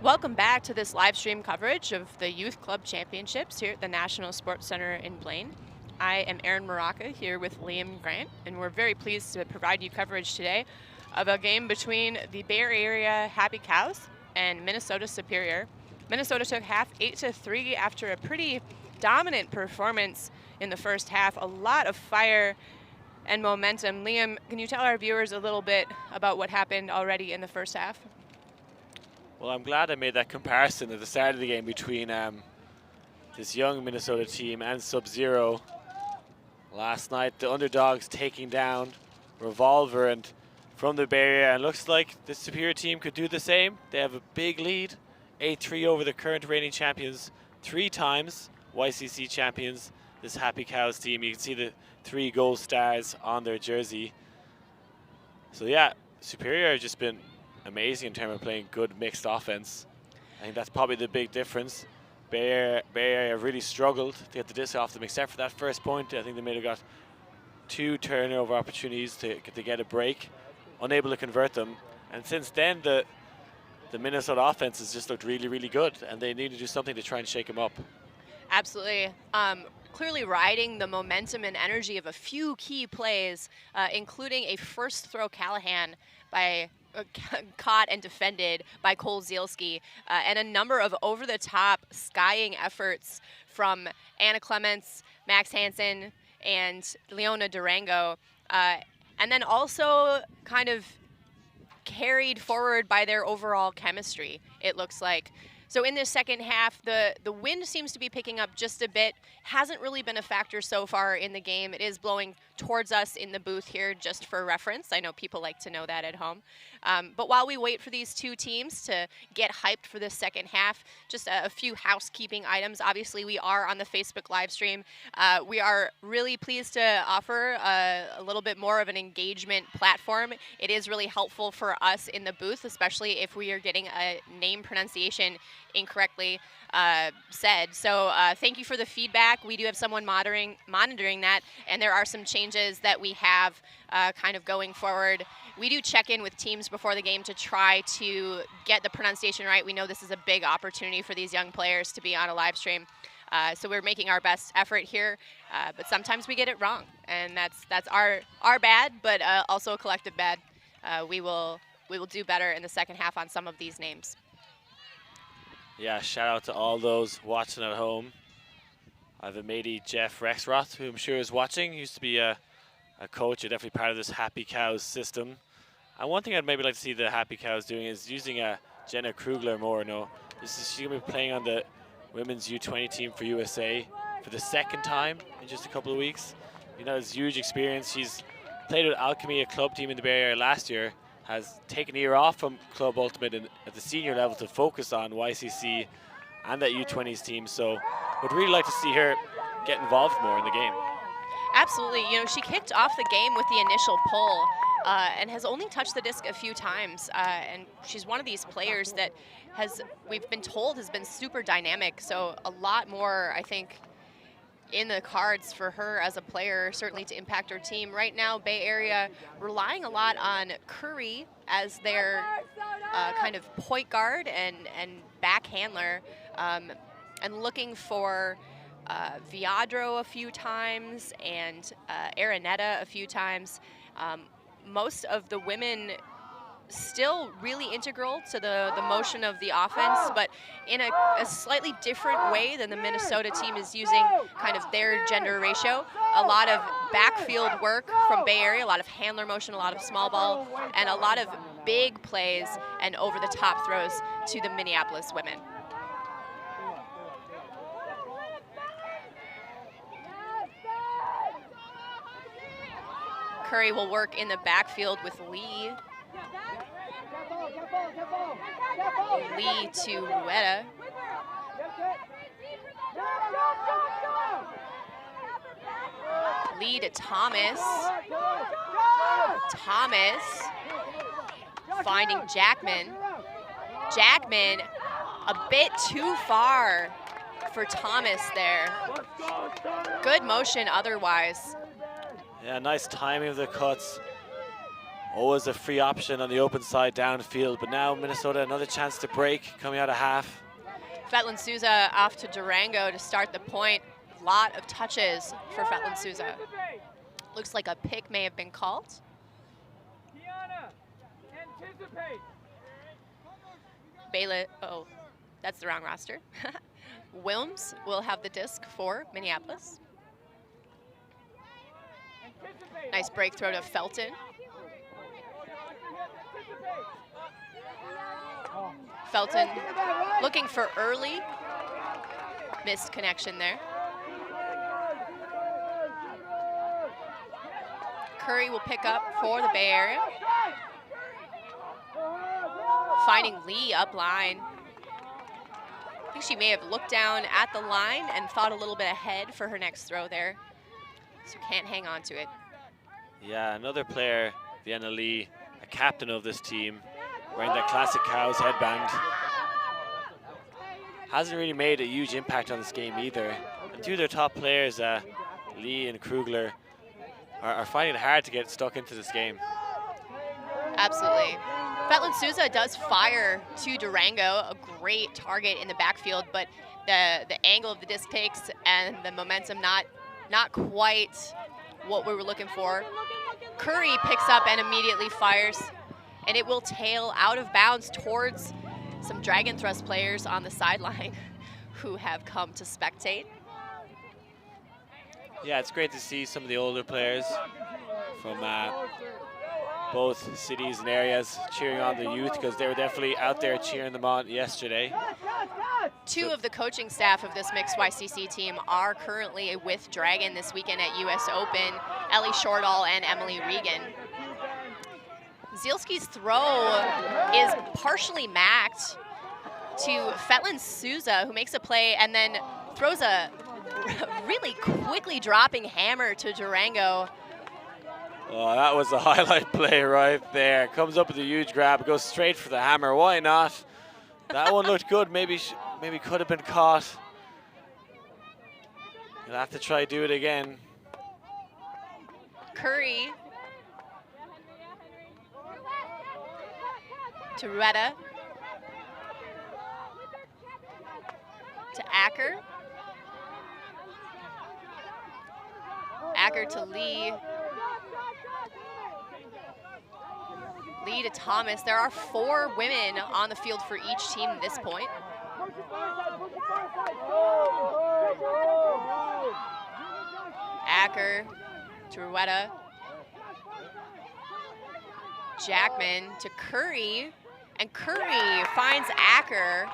Welcome back to this live stream coverage of the Youth Club Championships here at the National Sports Center in Blaine. I am Erin Maraca here with Liam Grant, and we're very pleased to provide you coverage today of a game between the Bay Area Happy Cows and Minnesota Superior. Minnesota took half 8-3 after a pretty dominant performance in the first half. A lot of fire and momentum. Liam, can you tell our viewers a little bit about what happened already in the first half? Well, I'm glad I made that comparison at the start of the game between this young Minnesota team and Sub-Zero. Last night, the underdogs taking down Revolver and from the Bay Area, and looks like the Superior team could do the same. They have a big lead, 8-3 over the current reigning champions, 3 times YCC champions. This Happy Cows team, you can see the 3 gold stars on their jersey. So yeah, Superior have just been amazing in terms of playing good mixed offense. I think that's probably the big difference. Bay Area really struggled to get the disc off them, except for that first point. I think they may have got 2 turnover opportunities to get a break, unable to convert them. And since then, the Minnesota offense has just looked really, really good, and they need to do something to try and shake them up. Absolutely. Clearly riding the momentum and energy of a few key plays, including a first throw Callahan by caught and defended by Cole Zielski, and a number of over-the-top skying efforts from Anna Clements, Max Hansen, and Leona Durango, and then also kind of carried forward by their overall chemistry, it looks like. So in this second half, the wind seems to be picking up just a bit. Hasn't really been a factor so far in the game. It is blowing towards us in the booth here, just for reference. I know people like to know that at home. But while we wait for these two teams to get hyped for this second half, just a few housekeeping items. Obviously, we are on the Facebook live stream. We are really pleased to offer a little bit more of an engagement platform. It is really helpful for us in the booth, especially if we are getting a name pronunciation incorrectly said. So thank you for the feedback. We do have someone monitoring that, and there are some changes that we have kind of going forward. We do check in with teams before the game to try to get the pronunciation right. We know this is a big opportunity for these young players to be on a live stream. So we're making our best effort here, but sometimes we get it wrong, and that's our bad, but also a collective bad. We will do better in the second half on some of these names. Yeah, shout out to all those watching at home. I have a matey, Jeff Rexroth, who I'm sure is watching. He used to be a coach, definitely part of this Happy Cows system. And one thing I'd maybe like to see the Happy Cows doing is using Jenna Krugler more. She's going to be playing on the women's U20 team for USA for the second time in just a couple of weeks. It's huge experience. She's played with Alchemy, a club team in the Bay Area last year, has taken a year off from Club Ultimate at the senior level to focus on YCC and that U20s team. So would really like to see her get involved more in the game. Absolutely. She kicked off the game with the initial pull and has only touched the disc a few times. And she's one of these players that we've been told, has been super dynamic. So a lot more, I think, in the cards for her as a player, certainly to impact her team. Right now, Bay Area relying a lot on Curry as their kind of point guard and back handler, and looking for Viadro a few times and Araneta a few times. Most of the women still really integral to the motion of the offense, but in a slightly different way than the Minnesota team is using kind of their gender ratio. A lot of backfield work from Bay Area, a lot of handler motion, a lot of small ball, and a lot of big plays and over-the-top throws to the Minneapolis women. Curry will work in the backfield with Lee. Lee to Rueda. Lee to Thomas. Thomas finding Jackman. Jackman a bit too far for Thomas there. Good motion otherwise. Yeah, nice timing of the cuts. Always a free option on the open side downfield, but now Minnesota another chance to break coming out of half. Fetland Souza off to Durango to start the point. A lot of touches for Fetland Souza. Looks like a pick may have been called. Baylor, oh, that's the wrong roster. Wilms will have the disc for Minneapolis. Nice break throw to Felton. Felton looking for early. Missed connection there. Curry will pick up for the Bay Area. Finding Lee up line. I think she may have looked down at the line and thought a little bit ahead for her next throw there. So can't hang on to it. Yeah, another player, Vienna Lee, a captain of this team, wearing that classic Cows headband. Hasn't really made a huge impact on this game either. And two of their top players, Lee and Krugler, are finding it hard to get stuck into this game. Absolutely. Fetland Souza does fire to Durango, a great target in the backfield, but the angle of the disc takes and the momentum not quite what we were looking for. Curry picks up and immediately fires, and it will tail out of bounds towards some Dragon Thrust players on the sideline who have come to spectate. Yeah, it's great to see some of the older players from both cities and areas cheering on the youth, because they were definitely out there cheering them on yesterday. Two of the coaching staff of this mixed YCC team are currently with Dragon this weekend at US Open, Ellie Shortall and Emily Regan. Zielski's throw is partially macked to Fetland Souza, who makes a play and then throws a really quickly dropping hammer to Durango. Oh, that was a highlight play right there. Comes up with a huge grab, goes straight for the hammer. Why not? That one looked good. Maybe could have been caught. You'll have to try do it again. Curry to Retta. To Acker. Acker to Lee. Lee to Thomas. There are 4 women on the field for each team at this point. Acker to Rueda. Jackman to Curry. And Curry finds Acker.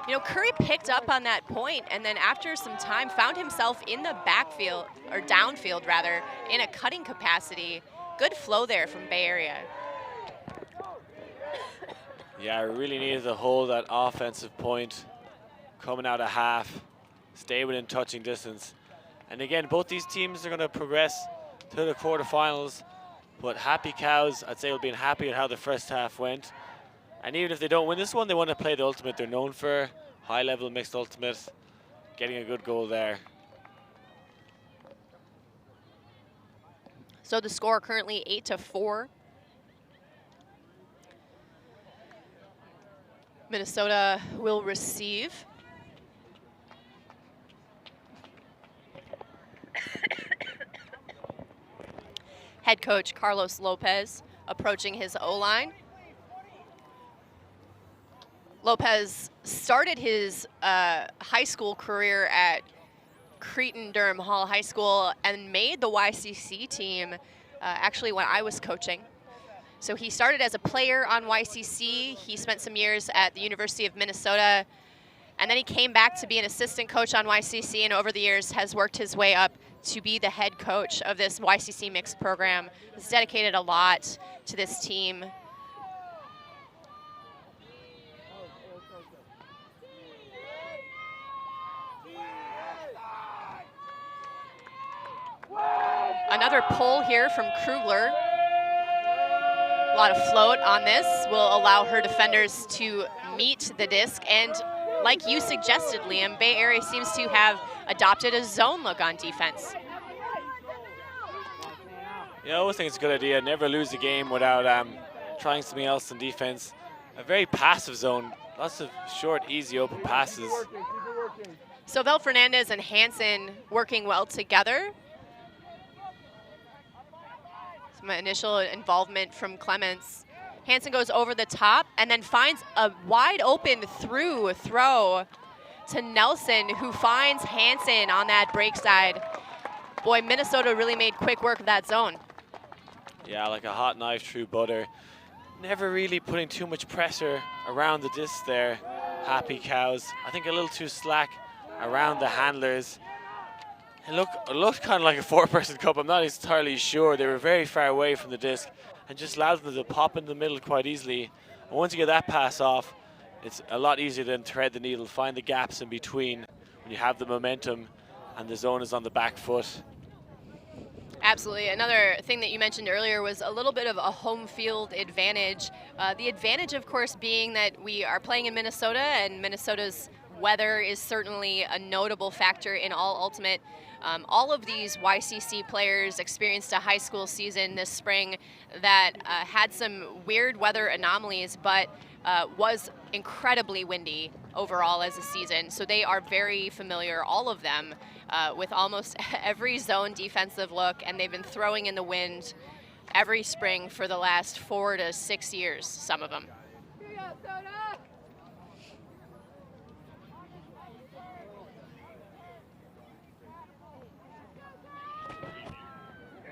You know, Curry picked up on that point and then after some time found himself in the backfield, or downfield rather, in a cutting capacity. Good flow there from Bay Area. Yeah, I really needed to hold that offensive point coming out of half, stay within touching distance. And again, both these teams are going to progress to the quarterfinals, but happy Cows, I'd say, will be happy at how the first half went. And even if they don't win this one, they want to play the ultimate they're known for, high-level mixed ultimate, getting a good goal there. So the score currently 8-4. Minnesota will receive. Head coach Carlos Lopez approaching his O-line. Lopez started his high school career at Cretin-Durham Hall High School and made the YCC team actually when I was coaching. So he started as a player on YCC. He spent some years at the University of Minnesota, and then he came back to be an assistant coach on YCC, and over the years has worked his way up to be the head coach of this YCC mixed program. He's dedicated a lot to this team. Another pull here from Krugler. A lot of float on this will allow her defenders to meet the disc. And like you suggested, Liam, Bay Area seems to have adopted a zone look on defense. Yeah, I always think it's a good idea. Never lose a game without trying something else in defense. A very passive zone. Lots of short, easy, open passes. So Vel Fernandez and Hansen working well together. Some initial involvement from Clements. Hansen goes over the top and then finds a wide open through throw to Nelson, who finds Hansen on that break side. Boy, Minnesota really made quick work of that zone. Yeah, like a hot knife through butter. Never really putting too much pressure around the disc there. Happy Cows. I think a little too slack around the handlers. It looked kind of like a four-person cup. I'm not entirely sure. They were very far away from the disc and just allowed them to pop in the middle quite easily. And once you get that pass off, it's a lot easier than thread the needle, find the gaps in between when you have the momentum and the zone is on the back foot. Absolutely. Another thing that you mentioned earlier was a little bit of a home field advantage. The advantage, of course, being that we are playing in Minnesota, and Minnesota's weather is certainly a notable factor in all ultimate. All of these YCC players experienced a high school season this spring that had some weird weather anomalies, but was incredibly windy overall as a season. So they are very familiar, all of them, with almost every zone defensive look, and they've been throwing in the wind every spring for the last 4 to 6 years, some of them. We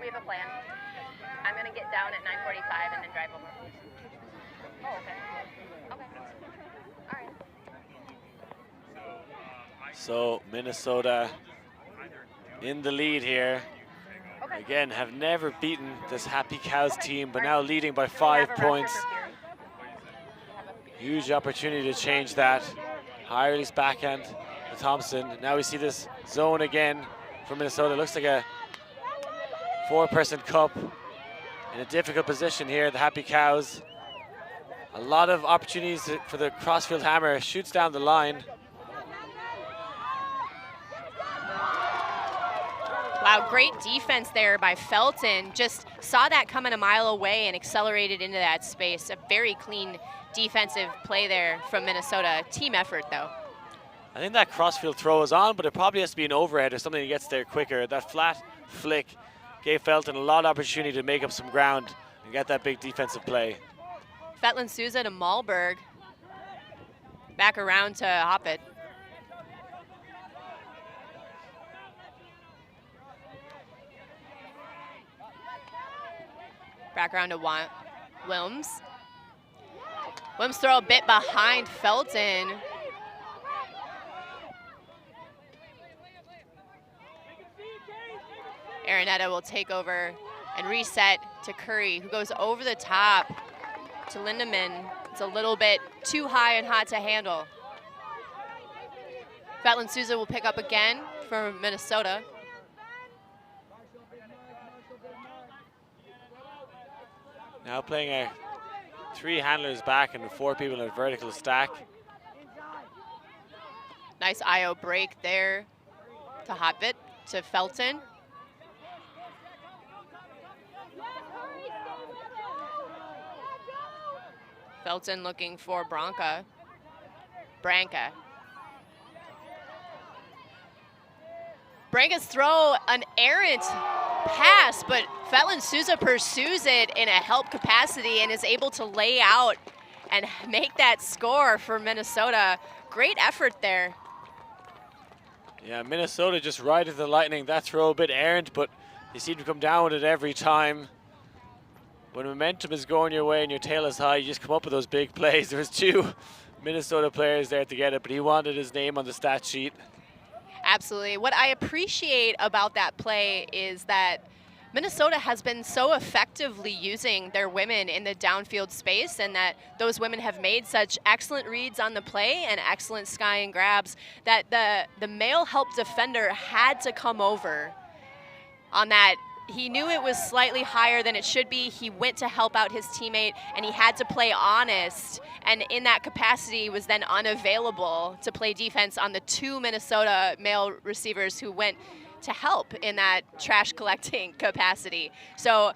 have a plan. I'm going to get down at 9:45 and then drive over. Oh, okay. Okay. All right. So Minnesota in the lead here. Okay. Again, have never beaten this Happy Cows team, but now leading by 5 points. Huge opportunity to change that. High release backhand to Thompson. Now we see this zone again for Minnesota. Looks like a four-person cup in a difficult position here. The Happy Cows. A lot of opportunities for the crossfield hammer. Shoots down the line. Wow, great defense there by Felton. Just saw that coming a mile away and accelerated into that space. A very clean defensive play there from Minnesota. Team effort, though. I think that crossfield throw is on, but it probably has to be an overhead or something that gets there quicker. That flat flick gave Felton a lot of opportunity to make up some ground and get that big defensive play. Fetland Souza to Malberg. Back around to Hoppet. Back around to Wilms. Wilms throw a bit behind Felton. Araneta will take over and reset to Curry, who goes over the top to Lindemann. It's a little bit too high and hot to handle. Fetland Souza will pick up again for Minnesota. Now playing a 3 handlers back and 4 people in a vertical stack. Nice IO break there to Hoppet, to Felton. Felton looking for Branca. Branca's throw, an errant pass, but Fetland Souza pursues it in a help capacity and is able to lay out and make that score for Minnesota. Great effort there. Yeah, Minnesota just right at the Lightning. That throw a bit errant, but they seem to come down with it every time. When momentum is going your way and your tail is high, you just come up with those big plays. There was 2 Minnesota players there to get it, but he wanted his name on the stat sheet. Absolutely. What I appreciate about that play is that Minnesota has been so effectively using their women in the downfield space, and that those women have made such excellent reads on the play and excellent sky and grabs that the male help defender had to come over on that. He knew it was slightly higher than it should be. He went to help out his teammate, and he had to play honest, and in that capacity was then unavailable to play defense on the 2 Minnesota male receivers who went to help in that trash collecting capacity. So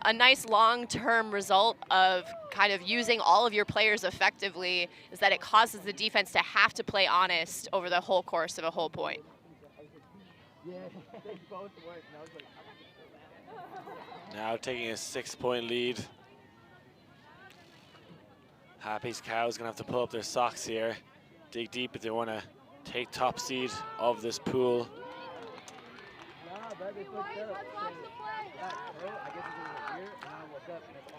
a nice long-term result of kind of using all of your players effectively is that it causes the defense to have to play honest over the whole course of a whole point. Now taking a 6-point lead. Happy's Cows gonna have to pull up their socks here, dig deep if they want to take top seed of this pool.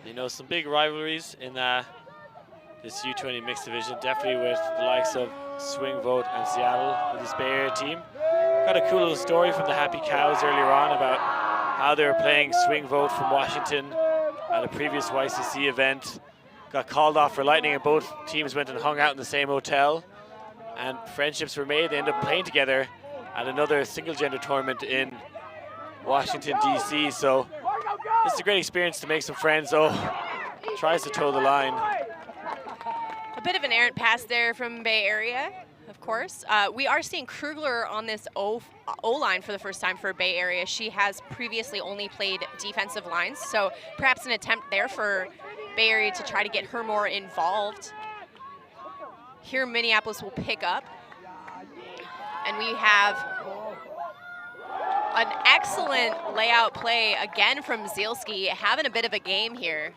You know, some big rivalries in this U20 mixed division, definitely with the likes of Swing Vote and Seattle with this Bay Area team. Got a cool little story from the Happy Cows earlier on about how they were playing Swing Vote from Washington at a previous YCC event. Got called off for lightning and both teams went and hung out in the same hotel. And friendships were made. They ended up playing together at another single-gender tournament in Washington, D.C. So this is a great experience to make some friends. Oh, tries to toe the line. A bit of an errant pass there from Bay Area, of course. We are seeing Krugler on this O-line for the first time for Bay Area. She has previously only played defensive lines, so perhaps an attempt there for Bay Area to try to get her more involved. Here Minneapolis will pick up. And we have an excellent layout play again from Zielski, having a bit of a game here.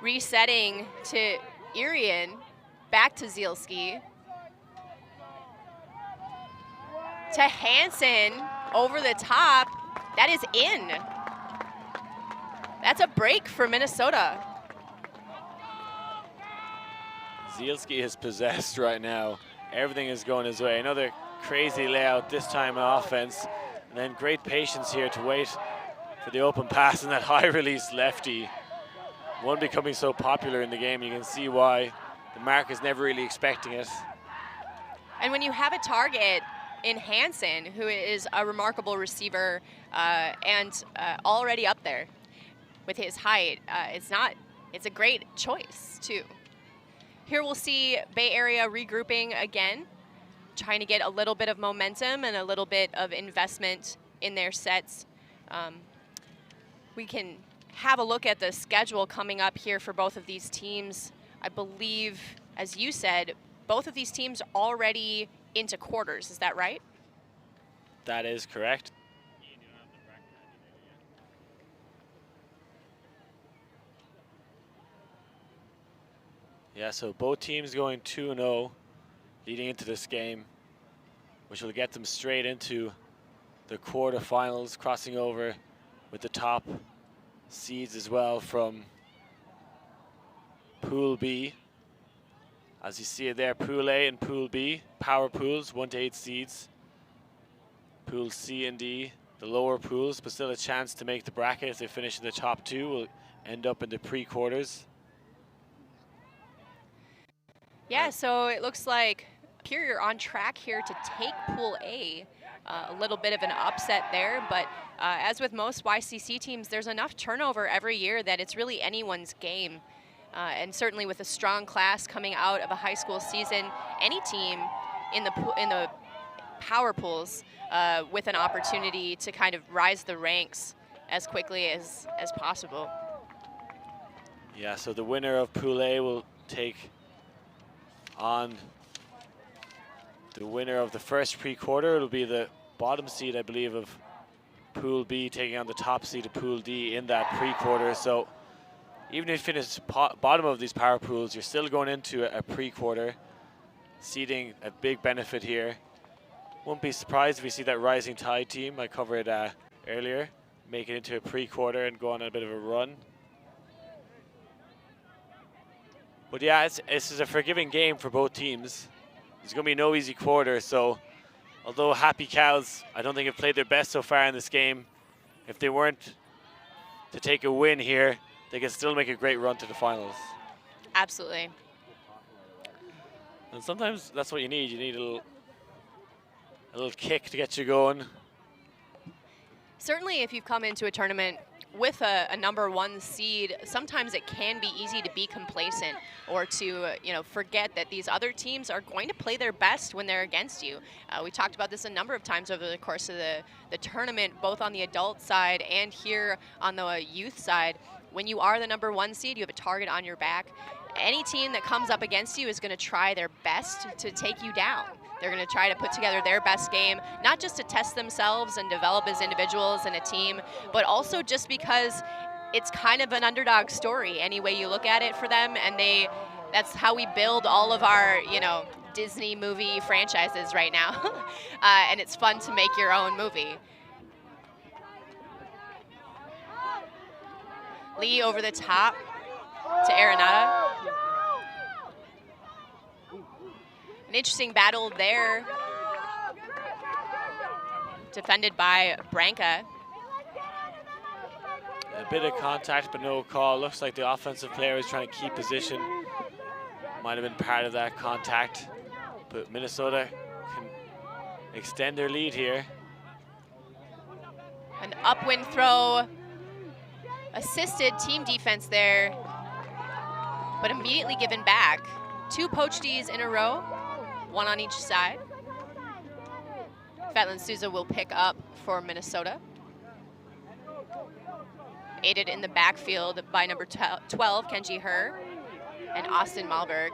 Resetting to Irian, back to Zielski. To Hansen, over the top, that is in. That's a break for Minnesota. Zielski is possessed right now. Everything is going his way. Another crazy layout, this time on offense. And then great patience here to wait for the open pass and that high release lefty. One becoming so popular in the game, you can see why the mark is never really expecting it. And when you have a target in Hansen, who is a remarkable receiver and already up there with his height, it's a great choice too. Here we'll see Bay Area regrouping again, trying to get a little bit of momentum and a little bit of investment in their sets. We can have a look at the schedule coming up here for both of these teams. I believe, as you said, both of these teams already into quarters. Is that right? That is correct. Yeah, so both teams going 2-0 leading into this game, which will get them straight into the quarterfinals, crossing over with the top seeds as well from Pool B. As you see it there, Pool A and Pool B, power pools, 1 to 8 seeds. Pool C and D, the lower pools, but still a chance to make the bracket if they finish in the top 2, will end up in the pre-quarters. Yeah, so it looks like Superior on track here to take Pool A. A little bit of an upset there, but as with most YCC teams, there's enough turnover every year that it's really anyone's game. And certainly with a strong class coming out of a high school season, any team in the power pools with an opportunity to kind of rise the ranks as quickly as possible. Yeah, so the winner of Pool A will take on the winner of the first pre-quarter. It'll be the bottom seed, I believe, of Pool B taking on the top seed of Pool D in that pre-quarter. So even if you finish bottom of these power pools, you're still going into a pre-quarter, seeding a big benefit here. Won't be surprised if we see that Rising Tide team I covered earlier make it into a pre-quarter and go on a bit of a run. But yeah, this is a forgiving game for both teams. There's going to be no easy quarter, so although Happy Cows, I don't think have played their best so far in this game, if they weren't to take a win here, they can still make a great run to the finals. Absolutely. And sometimes that's what you need. You need a little kick to get you going. Certainly if you've come into a tournament with a #1 seed, sometimes it can be easy to be complacent or to forget that these other teams are going to play their best when they're against you. We talked about this a number of times over the course of the tournament, both on the adult side and here on the youth side. When you are the #1 seed, you have a target on your back. Any team that comes up against you is going to try their best to take you down. They're going to try to put together their best game, not just to test themselves and develop as individuals and a team, but also just because it's kind of an underdog story any way you look at it for them. And that's how we build all of our, Disney movie franchises right now. And it's fun to make your own movie. Lee over the top to Arenado. An interesting battle there. Defended by Branca. A bit of contact, but no call. Looks like the offensive player is trying to keep position. Might have been part of that contact, but Minnesota can extend their lead here. An upwind throw. Assisted team defense there, but immediately given back. 2 poach Ds in a row, 1 on each side. Fatlin Souza will pick up for Minnesota. Aided in the backfield by number 12, Kenji Herr, and Austin Malberg.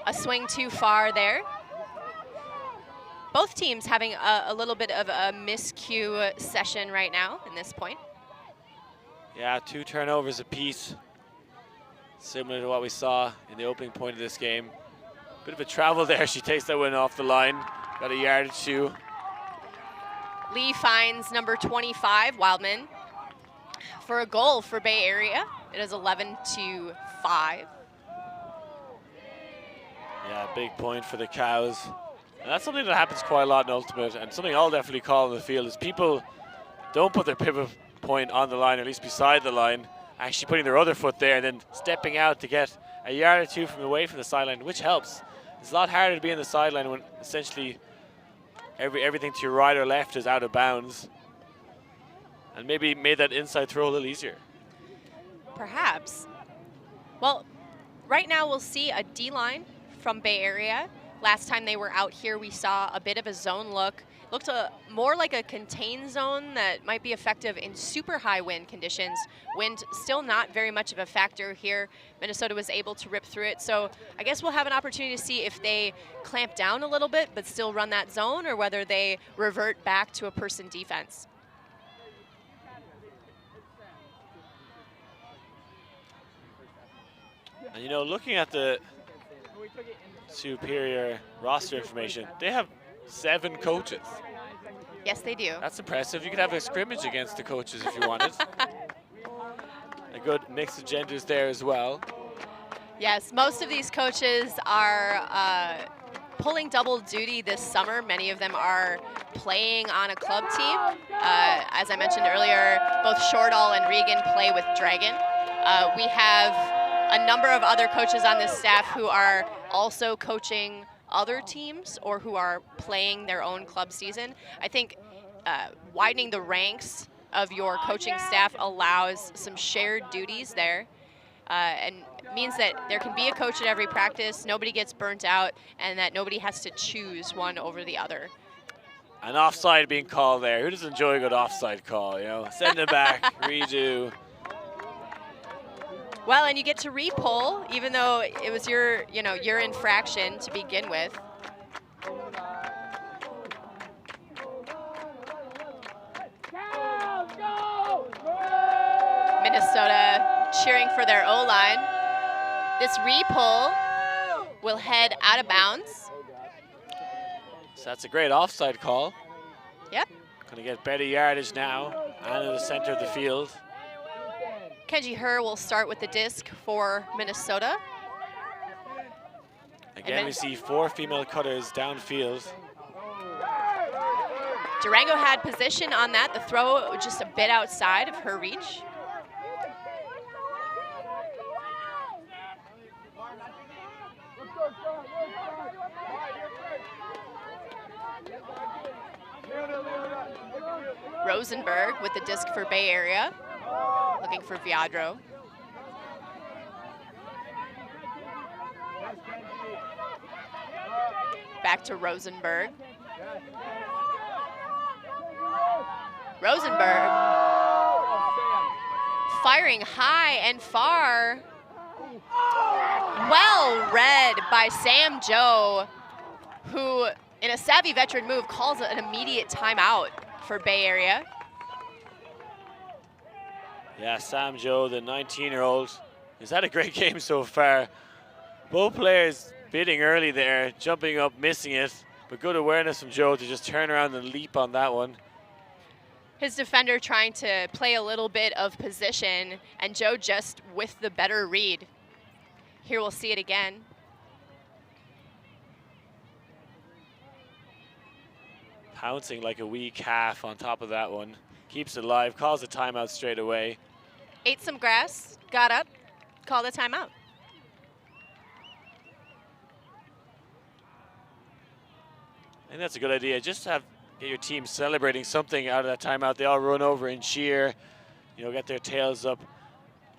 A swing too far there. Both teams having a little bit of a miscue session right now in this point. Yeah, 2 turnovers apiece. Similar to what we saw in the opening point of this game. Bit of a travel there. She takes that one off the line. Got a yard or 2. Lee finds number 25, Wildman, for a goal for Bay Area. It is 11-5. Yeah, big point for the Cows. And that's something that happens quite a lot in Ultimate, and something I'll definitely call in the field is people don't put their pivot point on the line, or at least beside the line, actually putting their other foot there and then stepping out to get a yard or 2 from away from the sideline, which helps. It's a lot harder to be in the sideline when essentially everything to your right or left is out of bounds, and maybe made that inside throw a little easier. Perhaps. Well, right now we'll see a D-line from Bay Area. Last time they were out here, we saw a bit of a zone look. Looked more like a contained zone that might be effective in super high wind conditions. Wind still not very much of a factor here. Minnesota was able to rip through it. So I guess we'll have an opportunity to see if they clamp down a little bit but still run that zone, or whether they revert back to a person defense. And looking at the Superior roster information, they have 7 coaches. Yes, they do. That's impressive. You could have a scrimmage against the coaches if you wanted. A good mix of genders there as well. Yes, most of these coaches are pulling double duty this summer. Many of them are playing on a club team. As I mentioned earlier, both Shortall and Regan play with Dragon. We have a number of other coaches on this staff who are also coaching other teams or who are playing their own club season. I think widening the ranks of your coaching staff allows some shared duties there, and means that there can be a coach at every practice, nobody gets burnt out, and that nobody has to choose one over the other. An offside being called there. Who doesn't enjoy a good offside call, Send it back, redo. Well, and you get to re-pull, even though it was your infraction to begin with. Minnesota cheering for their O-line. This re-pull will head out of bounds. So that's a great offside call. Yep. Going to get better yardage now, and in the center of the field. Kenji Herr will start with the disc for Minnesota. Again, we see 4 female cutters downfield. Durango had position on that. The throw just a bit outside of her reach. Rosenberg with the disc for Bay Area. Looking for Viadro. Back to Rosenberg. Rosenberg firing high and far. Well read by Sam Joe, who in a savvy veteran move calls an immediate timeout for Bay Area. Yeah, Sam Joe, the 19-year-old, has had a great game so far. Both players bidding early there, jumping up, missing it, but good awareness from Joe to just turn around and leap on that one. His defender trying to play a little bit of position, and Joe just with the better read. Here we'll see it again. Pouncing like a wee calf on top of that one. Keeps it alive, calls a timeout straight away. Ate some grass, got up, called a timeout. I think that's a good idea. Just to get your team celebrating something out of that timeout. They all run over and cheer, get their tails up,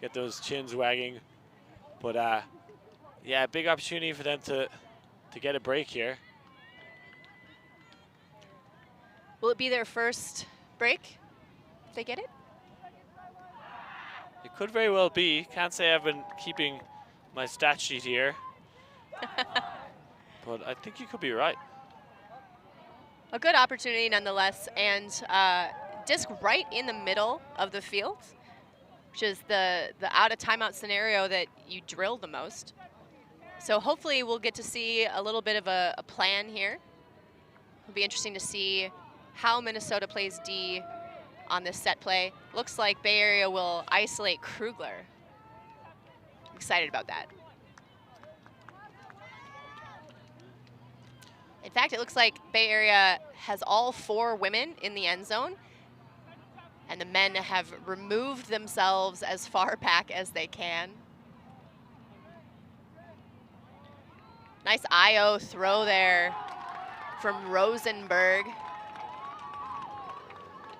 get those chins wagging. But yeah, big opportunity for them to get a break here. Will it be their first break if they get it? It could very well be. Can't say I've been keeping my stat sheet here. But I think you could be right. A good opportunity nonetheless, and disc right in the middle of the field, which is the out of timeout scenario that you drill the most. So hopefully we'll get to see a little bit of a plan here. It'll be interesting to see how Minnesota plays D on this set play. Looks like Bay Area will isolate Krugler. Excited about that. In fact, it looks like Bay Area has all 4 women in the end zone, and the men have removed themselves as far back as they can. Nice IO throw there from Rosenberg.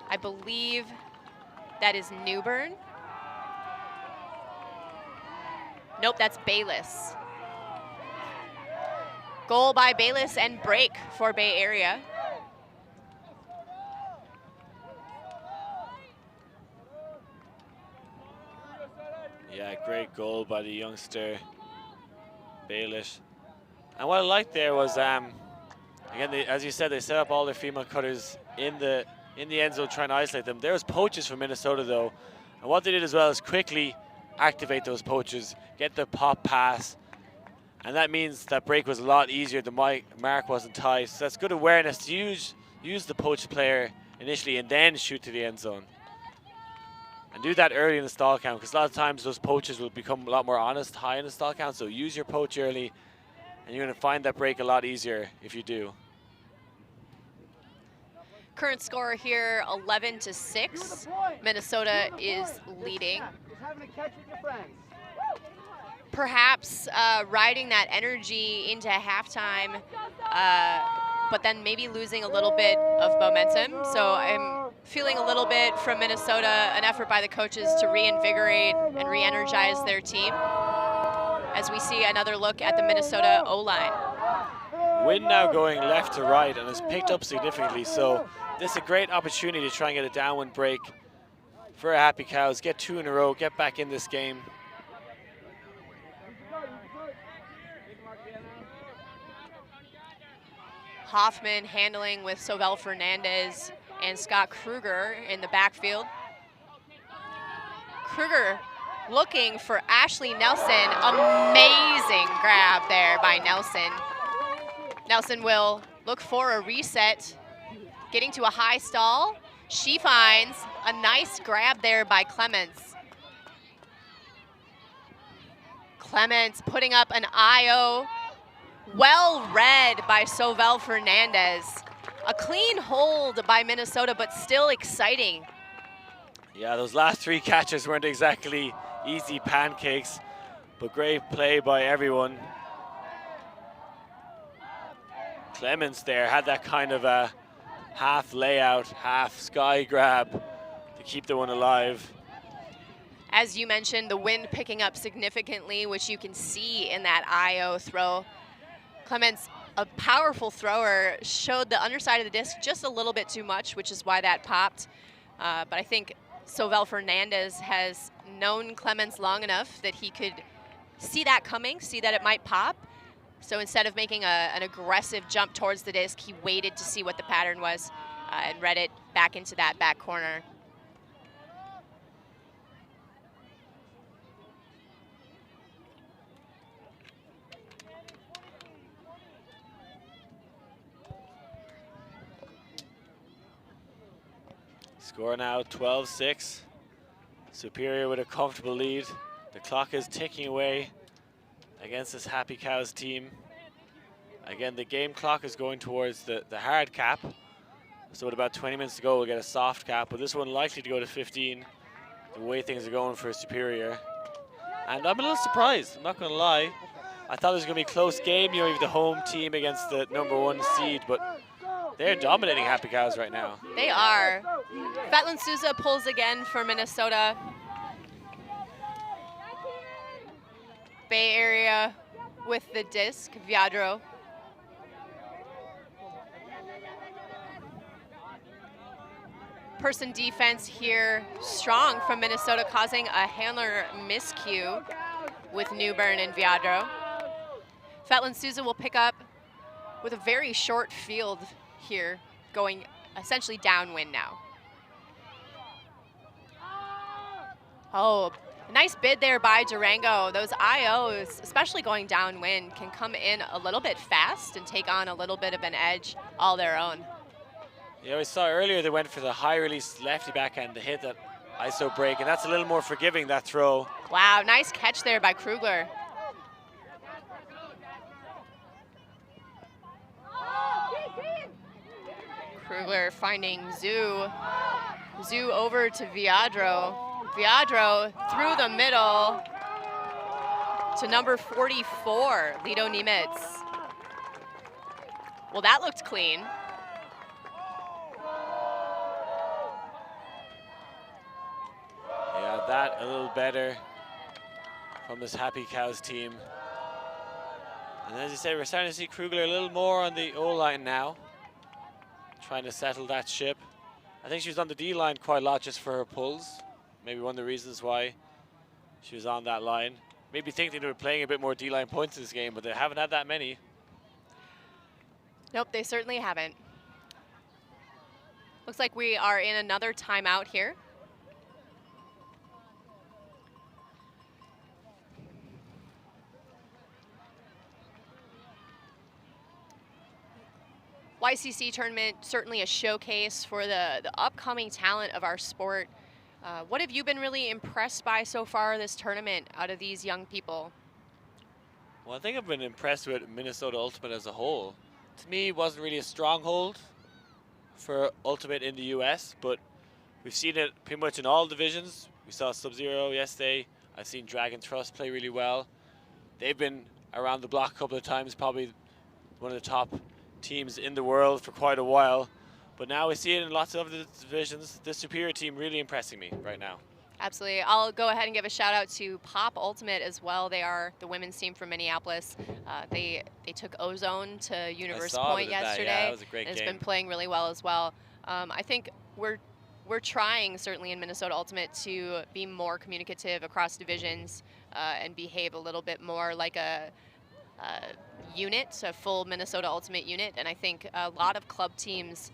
I believe that is Newbern. Nope, that's Bayless. Goal by Bayless and break for Bay Area. Yeah, great goal by the youngster, Bayless. And what I liked there was, again, as you said, they set up all their female cutters in the end zone trying to isolate them. There was poaches from Minnesota though, and what they did as well is quickly activate those poaches, get the pop pass, and that means that break was a lot easier. The mark wasn't tight, so that's good awareness to use the poach player initially and then shoot to the end zone. And do that early in the stall count, because a lot of times those poaches will become a lot more honest high in the stall count, so use your poach early, and you're going to find that break a lot easier if you do. Current score here, 11-6. Minnesota is leading. Perhaps riding that energy into halftime, but then maybe losing a little bit of momentum. So I'm feeling a little bit from Minnesota, an effort by the coaches to reinvigorate and re-energize their team, as we see another look at the Minnesota O-line. Wind now going left to right and has picked up significantly, so this is a great opportunity to try and get a downwind break for Happy Cows, get 2 in a row, get back in this game. Hoffman handling with Sobel Fernandez and Scott Kruger in the backfield. Kruger looking for Ashley Nelson. Amazing grab there by Nelson. Nelson will look for a reset, getting to a high stall. She finds a nice grab there by Clements. Clements putting up an IO. Well read by Sobel Fernandez. A clean hold by Minnesota, but still exciting. Yeah, those last 3 catches weren't exactly easy pancakes, but great play by everyone. Clements there had that kind of a half layout, half sky grab to keep the one alive. As you mentioned, the wind picking up significantly, which you can see in that IO throw. Clements, a powerful thrower, showed the underside of the disc just a little bit too much, which is why that popped. But I think Sovel Fernandez has known Clements long enough that he could see that coming, see that it might pop. So instead of making an aggressive jump towards the disc, he waited to see what the pattern was and read it back into that back corner. Score now 12-6. Superior with a comfortable lead. The clock is ticking away against this Happy Cows team. Again, the game clock is going towards the hard cap. So with about 20 minutes to go, we'll get a soft cap, but this one likely to go to 15, the way things are going for Superior. And I'm a little surprised, I'm not gonna lie. I thought it was gonna be a close game, you know, the home team against the #1 seed, but they're dominating Happy Cows right now. They are. Fatlin Souza pulls again for Minnesota. Bay Area with the disc, Viadro. Person defense here, strong from Minnesota, causing a handler miscue with Newburn and Viadro. Fatlin Souza will pick up with a very short field here, going essentially downwind now. Oh, nice bid there by Durango. Those IOs, especially going downwind, can come in a little bit fast and take on a little bit of an edge all their own. Yeah, we saw earlier they went for the high release lefty backhand to hit that ISO break, and that's a little more forgiving, that throw. Wow, nice catch there by Krugler. Krugler finding Zhu. Zhu over to Viadro. Viadro through the middle to number 44, Lido Nimitz. Well, that looked clean. Yeah, that a little better from this Happy Cows team. And as you said, we're starting to see Krugler a little more on the O-line now, trying to settle that ship. I think she was on the D-line quite a lot just for her pulls. Maybe one of the reasons why she was on that line. Maybe thinking they were playing a bit more D-line points in this game, but they haven't had that many. Nope, they certainly haven't. Looks like we are in another timeout here. YCC tournament, certainly a showcase for the upcoming talent of our sport. What have you been really impressed by so far this tournament out of these young people? Well, I think I've been impressed with Minnesota Ultimate as a whole. To me, it wasn't really a stronghold for Ultimate in the US, but we've seen it pretty much in all divisions. We saw Sub-Zero yesterday. I've seen Dragon Trust play really well. They've been around the block a couple of times, probably one of the top teams in the world for quite a while. But now we see it in lots of other divisions. The Superior team really impressing me right now. Absolutely. I'll go ahead and give a shout out to Pop Ultimate as well. They are the women's team from Minneapolis. They took Ozone to Universe Point yesterday. Yeah, that was a great game. It's been playing really well as well. I think we're trying, certainly in Minnesota Ultimate, to be more communicative across divisions and behave a little bit more like a unit, a full Minnesota Ultimate unit. And I think a lot of club teams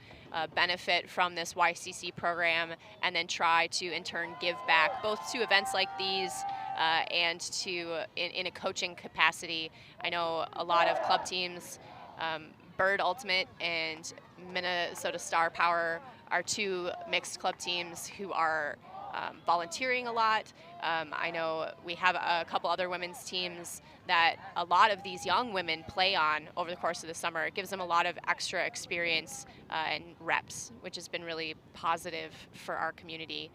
benefit from this YCC program and then try to in turn give back both to events like these and to in a coaching capacity. I know a lot of club teams, Bird Ultimate and Minnesota Star Power, are two mixed club teams who are volunteering a lot. I know we have a couple other women's teams that a lot of these young women play on over the course of the summer. It gives them a lot of extra experience and reps, which has been really positive for our community.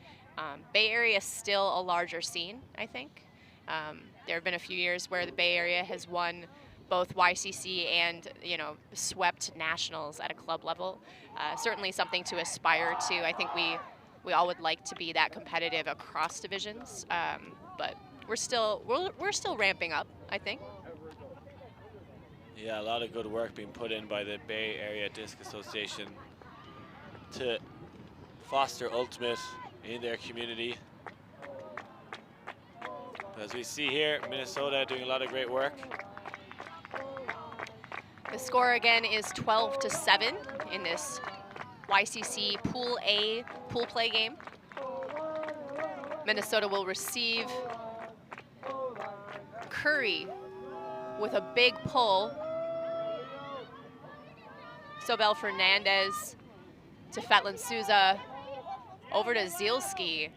Bay Area is still a larger scene, I think. There have been a few years where the Bay Area has won both YCC and, swept nationals at a club level. Certainly something to aspire to. I think we we all would like to be that competitive across divisions, but we're still ramping up, I think. Yeah, a lot of good work being put in by the Bay Area Disc Association to foster ultimate in their community. As we see here, Minnesota doing a lot of great work. The score again is 12-7 in this YCC Pool A pool play game. Minnesota will receive. Curry with a big pull. Sobel Fernandez to Fetlin Souza, over to Zielski.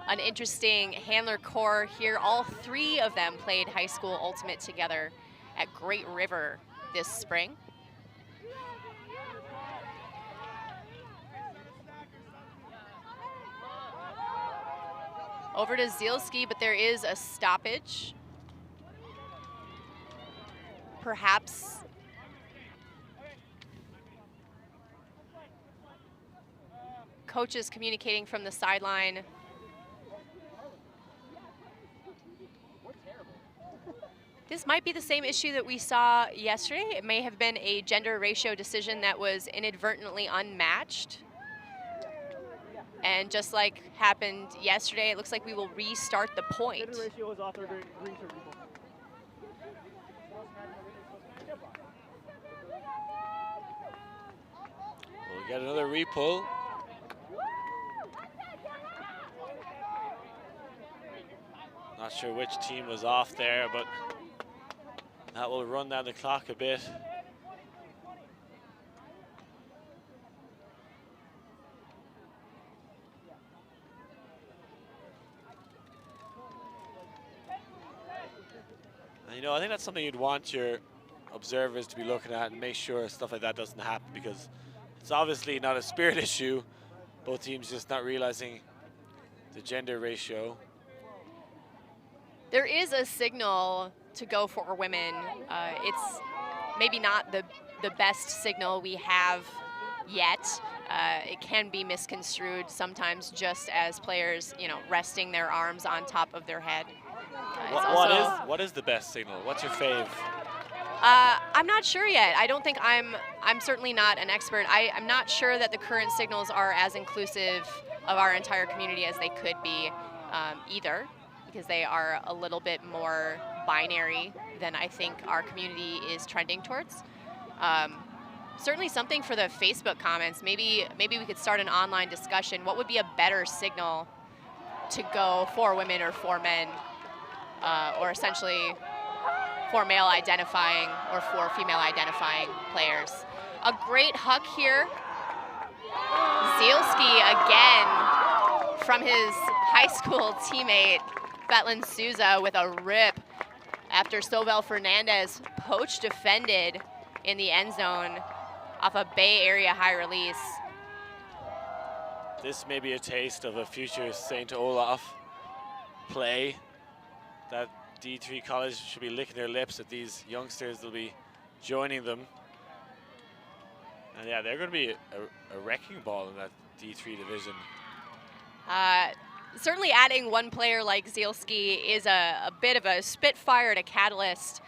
An interesting handler core here. All three of them played high school ultimate together at Great River this spring. Over to Zielski, but there is a stoppage. Perhaps coaches communicating from the sideline. This might be the same issue that we saw yesterday. It may have been a gender ratio decision that was inadvertently unmatched. And just like happened yesterday, it looks like we will restart the point. Gender ratio was off our green shirt people. We'll get another repull. Not sure which team was off there, but that will run down the clock a bit. And, you know, I think that's something you'd want your observers to be looking at and make sure stuff like that doesn't happen, because it's obviously not a spirit issue. Both teams just not realizing the gender ratio. There is a signal to go for women. It's maybe not the best signal we have yet. It can be misconstrued sometimes, just as players, you know, resting their arms on top of their head. What is the best signal? What's your fave? I'm not sure yet. I don't think I'm certainly not an expert. I'm not sure that the current signals are as inclusive of our entire community as they could be either, because they are a little bit more binary than I think our community is trending towards. Certainly something for the Facebook comments. Maybe we could start an online discussion. What would be a better signal to go for women or for men, or essentially for male identifying or for female identifying players? A great huck here. Zielski again from his high school teammate Fetlin Souza with a rip after Sobel Fernandez poach defended in the end zone off a Bay Area high release. This may be a taste of a future St. Olaf play. That D3 college should be licking their lips at these youngsters that'll be joining them. And yeah, they're going to be a wrecking ball in that D3 division. Certainly adding one player like Zielski is a bit of a spitfire and a catalyst.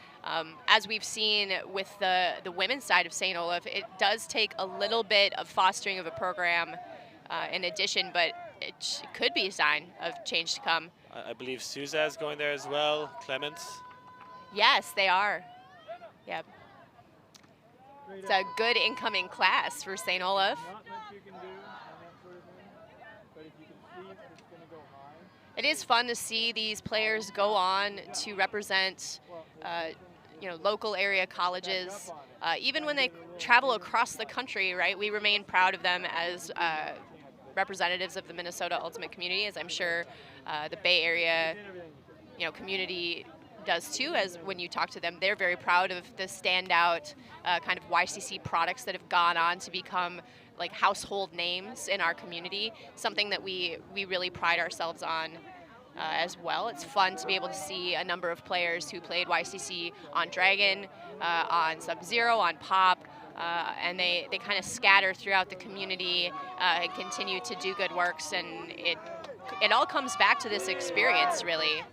As we've seen with the women's side of St. Olaf, it does take a little bit of fostering of a program in addition, but it could be a sign of change to come. I believe Souza is going there as well, Clements. Yes, they are. Yep. It's a good incoming class for St. Olaf. Not much you can do on that sort of thing, but if you can see it's going to go high. It is fun to see these players go on to represent you know, local area colleges. Even when they travel across the country, right, we remain proud of them as representatives of the Minnesota Ultimate community, as I'm sure the Bay Area, you know, community does too. As when you talk to them, they're very proud of the standout kind of YCC products that have gone on to become like household names in our community, something that we really pride ourselves on as well. It's fun to be able to see a number of players who played YCC on Dragon, on Sub-Zero, on Pop, and they kind of scatter throughout the community and continue to do good works, and it all comes back to this experience, really.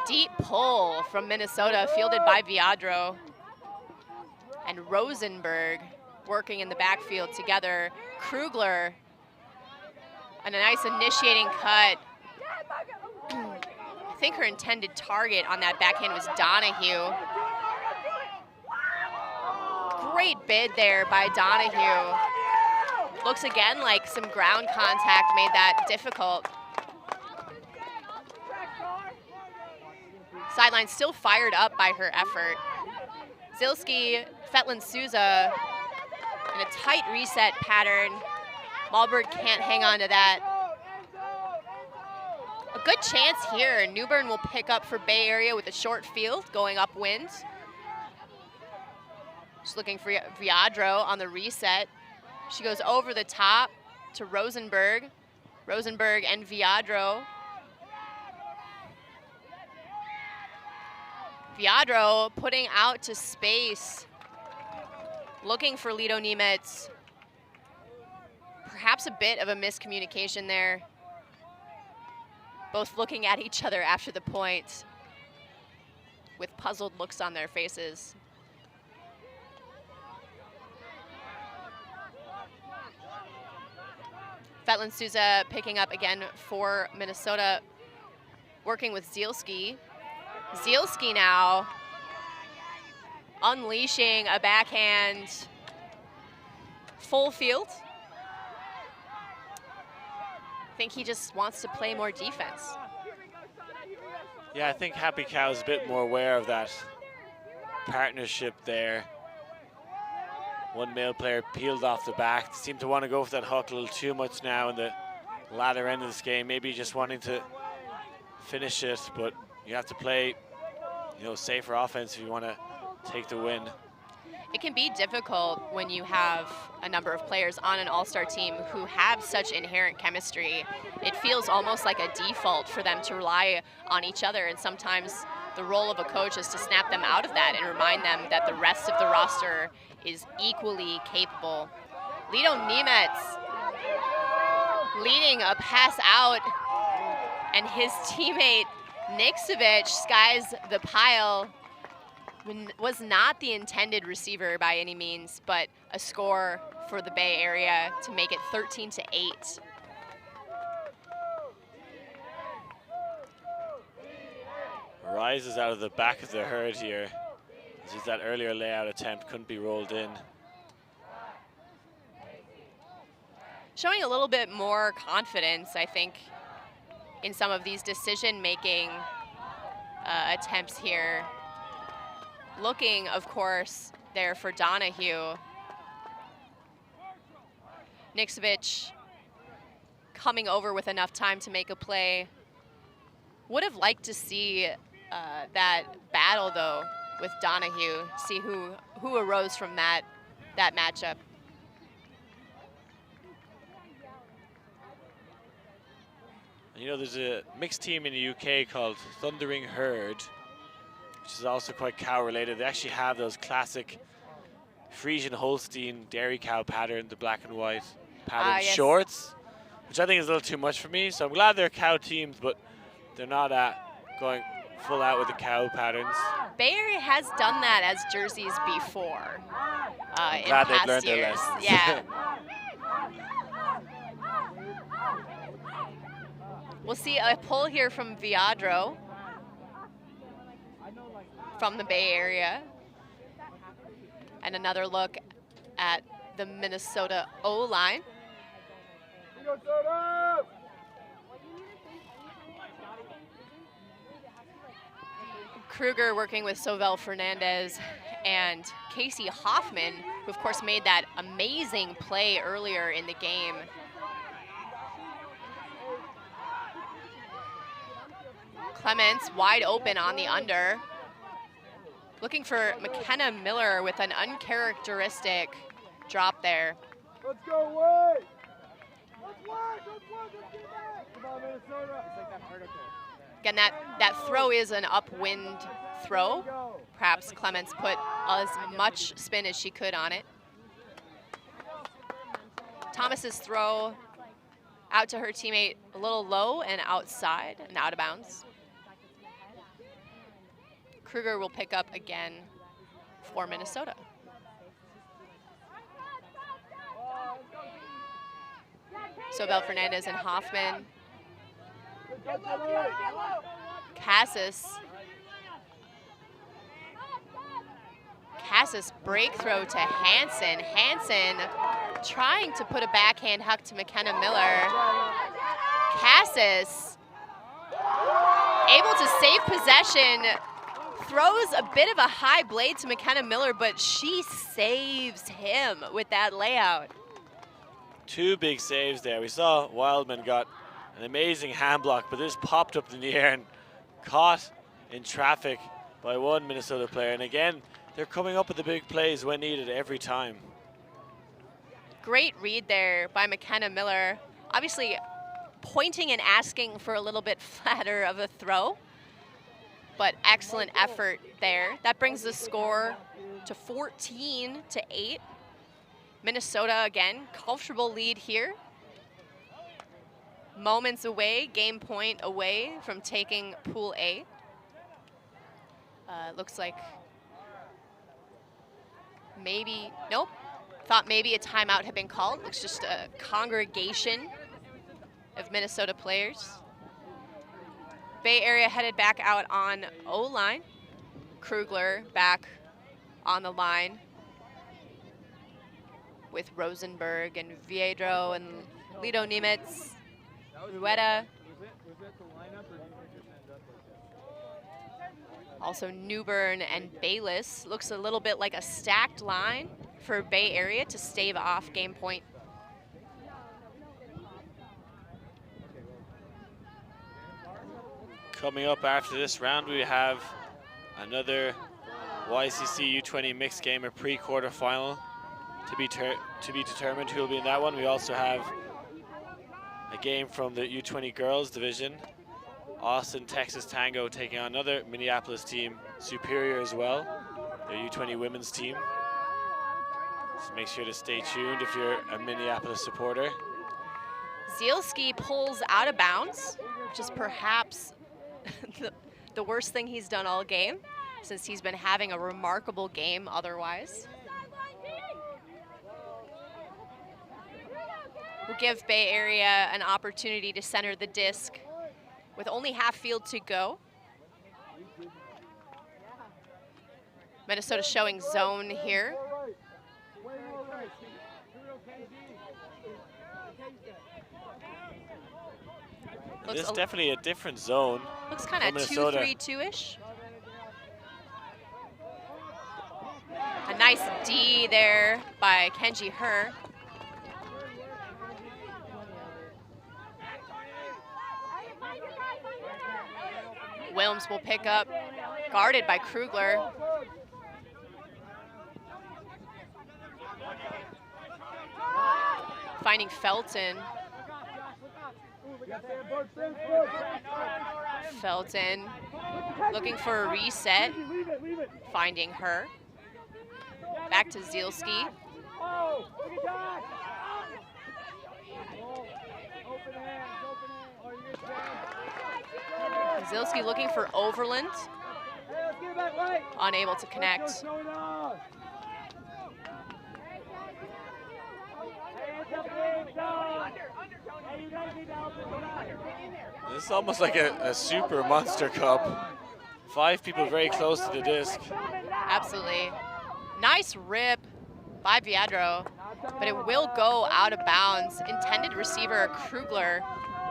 Deep pull from Minnesota, fielded by Viadro and Rosenberg working in the backfield together. Krugler, and a nice initiating cut. I think her intended target on that backhand was Donahue. Great bid there by Donahue. Looks again like some ground contact made that difficult. Sideline still fired up by her effort. Zilski, Fetland Souza in a tight reset pattern. Malberg can't hang on to that. A good chance here. Newbern will pick up for Bay Area with a short field going upwind. Just looking for Viadro on the reset. She goes over the top to Rosenberg. Rosenberg and Viadro. Viadro putting out to space, looking for Lido Niemetz. Perhaps a bit of a miscommunication there. Both looking at each other after the point with puzzled looks on their faces. Fetland Souza picking up again for Minnesota, working with Zielski. Zielski now unleashing a backhand full field. I think he just wants to play more defense. Yeah, I think Happy Cow is a bit more aware of that partnership there. One male player peeled off the back. Seemed to want to go for that hook a little too much now in the latter end of this game. Maybe just wanting to finish it, but you have to play, safer offense if you want to take the win. It can be difficult when you have a number of players on an all-star team who have such inherent chemistry. It feels almost like a default for them to rely on each other, and sometimes the role of a coach is to snap them out of that and remind them that the rest of the roster is equally capable. Lido Niemetz leading a pass out, and his teammate Niksevic skies the pile. Was not the intended receiver by any means, but a score for the Bay Area to make it 13-8. Rises out of the back of the herd here. This is that earlier layout attempt, couldn't be rolled in. Showing a little bit more confidence, I think, in some of these decision-making attempts here. Looking, of course, there for Donahue. Niksevic coming over with enough time to make a play. Would have liked to see that battle, though, with Donahue, see who arose from that matchup. There's a mixed team in the UK called Thundering Herd, which is also quite cow related. They actually have those classic Frisian Holstein dairy cow pattern, the black and white pattern shorts, which I think is a little too much for me. So I'm glad they're cow teams, but they're not going full out with the cow patterns. Bay Area has done that as jerseys before in glad they've past learned years. their lessons. Yeah. We'll see a pull here from Viadro from the Bay Area. And another look at the Minnesota O-line. Kruger working with Sovel Fernandez and Casey Hoffman, who of course made that amazing play earlier in the game. Clements wide open on the under. Looking for McKenna Miller with an uncharacteristic drop there. Let's go, Wade! Let's work! Let's get back! Come on, Minnesota! It's like that article. Again, that throw is an upwind throw. Perhaps Clements put as much spin as she could on it. Thomas's throw out to her teammate a little low and outside and out of bounds. Kruger will pick up again for Minnesota. Sobel, Fernandez, and Hoffman. Cassis breakthrow to Hansen. Hansen trying to put a backhand huck to McKenna Miller. Cassis able to save possession, throws a bit of a high blade to McKenna Miller, but she saves him with that layout. 2 big saves there. We saw Wildman got an amazing hand block, but this popped up in the air and caught in traffic by one Minnesota player. And again, they're coming up with the big plays when needed every time. Great read there by McKenna Miller. Obviously pointing and asking for a little bit flatter of a throw, but excellent effort there. That brings the score to 14-8. Minnesota, again, comfortable lead here. Moments away, game point away from taking Pool A. Looks like maybe, nope. Thought maybe a timeout had been called. Looks just a congregation of Minnesota players. Bay Area headed back out on O-line. Krugler back on the line with Rosenberg and Viedro and Lido Nimitz, Rueda. Also Newbern and Bayless. Looks a little bit like a stacked line for Bay Area to stave off game point. Coming up after this round, we have another YCC U20 mixed game, a pre-quarterfinal to be determined who will be in that one. We also have a game from the U20 girls division. Austin, Texas Tango taking on another Minneapolis team, Superior as well, their U20 women's team. So make sure to stay tuned if you're a Minneapolis supporter. Zielski pulls out of bounds, which is perhaps the worst thing he's done all game, since he's been having a remarkable game otherwise. We'll give Bay Area an opportunity to center the disc with only half field to go. Minnesota showing zone here. This is definitely a different zone. Looks kind of 2-3-2-ish. A nice D there by Kenji Her. Wilms will pick up, guarded by Krugler. Finding Felton. Felton looking for a reset, finding Her. Back to Zielski. Zielski looking for Overland. Unable to connect. This is almost like a super monster cup. 5 people very close to the disc. Absolutely. Nice rip by Viadro, but it will go out of bounds. Intended receiver Krugler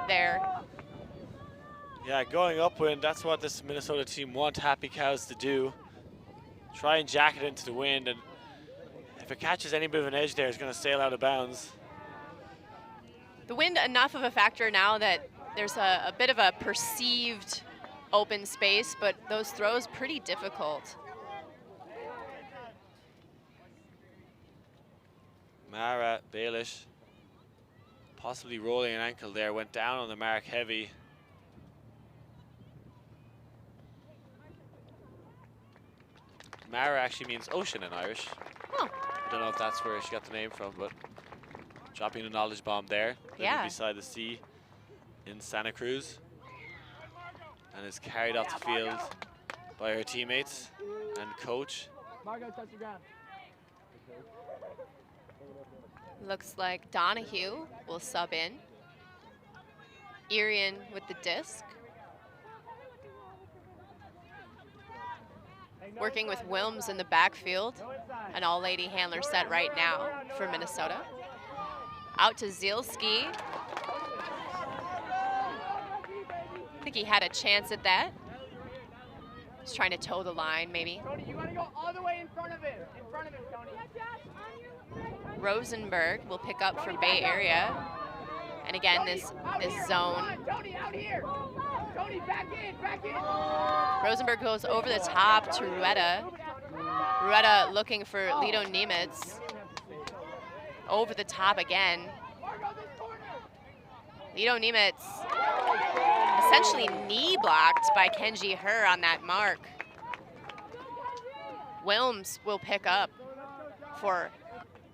there. Yeah, going upwind, that's what this Minnesota team want Happy Cows to do. Try and jack it into the wind, and if it catches any bit of an edge there, it's going to sail out of bounds. The wind enough of a factor now that there's a bit of a perceived open space, but those throws pretty difficult. Mara Baelish possibly rolling an ankle there, went down on the mark heavy. Mara actually means ocean in Irish. Oh. I don't know if that's where she got the name from, but dropping the knowledge bomb there. Yeah. Beside the sea in Santa Cruz. And is carried off the field by her teammates and coach. Margo, touch the ground. Looks like Donahue will sub in. Irian with the disc. Working with Wilms in the backfield. An all-lady handler set right now for Minnesota. Out to Zielski. I think he had a chance at that. Just trying to toe the line, maybe. Tony, you gotta go all the way in front of him. In front of him, Tony. Rosenberg will pick up for Bay Area. And again, this zone. Tony, out here. Tony, back in, back in. Rosenberg goes over the top to Rueda. Rueda looking for Lido Nemitz. Over the top again. Lido Nemitz essentially knee blocked by Kenji Her on that mark. Wilms will pick up for...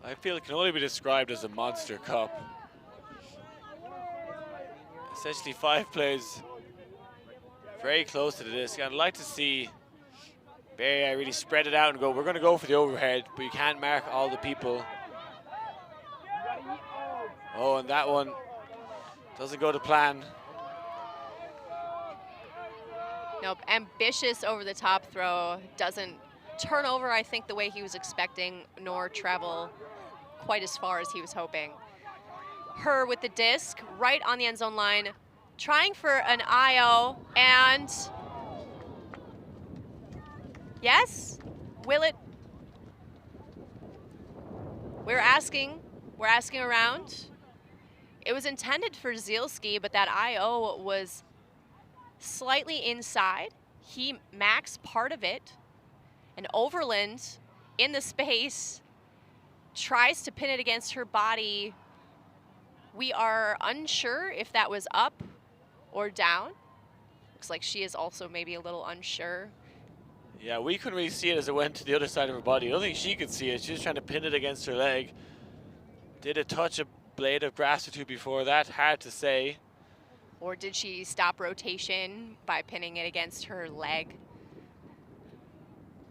I feel it can only be described as a monster cup. Essentially 5 plays very close to the disc. I'd like to see Bay Area really spread it out and go, we're going to go for the overhead, but you can't mark all the people. Oh, and that one doesn't go to plan. Nope, ambitious over the top throw. Doesn't turn over, I think, the way he was expecting, nor travel quite as far as he was hoping. Her with the disc, right on the end zone line, trying for an IO, and yes, will it? We're asking around. It was intended for Zielski, but that IO was slightly inside. He maxed part of it, and Overland in the space tries to pin it against her body. We are unsure if that was up or down. Looks like she is also maybe a little unsure. Yeah, we couldn't really see it as it went to the other side of her body. I don't think she could see it. She was trying to pin it against her leg. Did it touch a blade of grass or two before that? Hard to say. Or did she stop rotation by pinning it against her leg?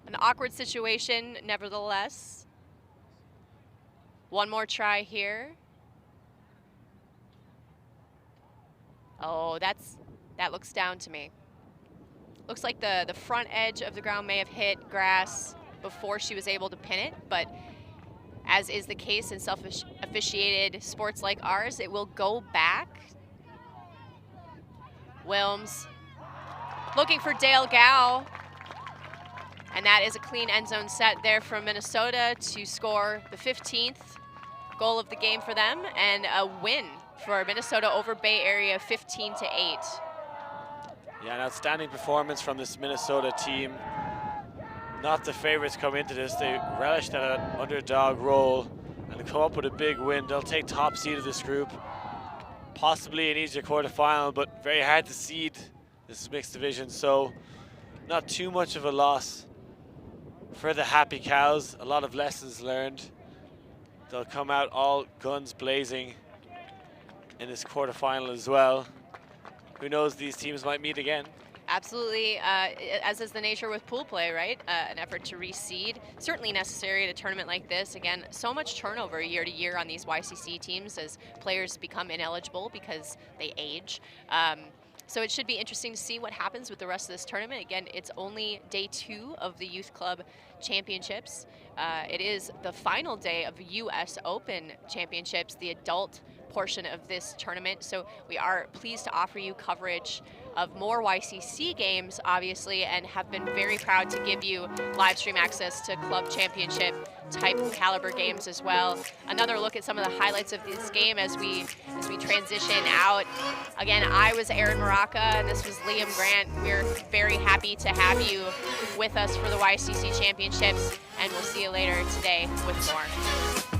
An awkward situation, nevertheless. One more try here. Oh, that looks down to me. Looks like the front edge of the ground may have hit grass before she was able to pin it, but as is the case in self-officiated sports like ours, it will go back. Wilms looking for Dale Gow. And that is a clean end zone set there from Minnesota to score the 15th goal of the game for them, and a win for Minnesota over Bay Area 15-8. Yeah, an outstanding performance from this Minnesota team. Not the favorites come into this. They relished at an underdog role and come up with a big win. They'll take top seed of this group. Possibly an easier quarterfinal, but very hard to seed this mixed division, so not too much of a loss for the Happy Cows. A lot of lessons learned. They'll come out all guns blazing in this quarterfinal as well. Who knows, these teams might meet again. Absolutely, as is the nature with pool play, right? An effort to reseed, certainly necessary at a tournament like this. Again, so much turnover year to year on these YCC teams as players become ineligible because they age. So it should be interesting to see what happens with the rest of this tournament. Again, it's only day 2 of the Youth Club Championships. It is the final day of US Open Championships, the adult portion of this tournament. So we are pleased to offer you coverage of more YCC games, obviously, and have been very proud to give you live stream access to club championship type caliber games as well. Another look at some of the highlights of this game as we transition out. Again, I was Aaron Maraca, and this was Liam Grant. We're very happy to have you with us for the YCC Championships, and we'll see you later today with more.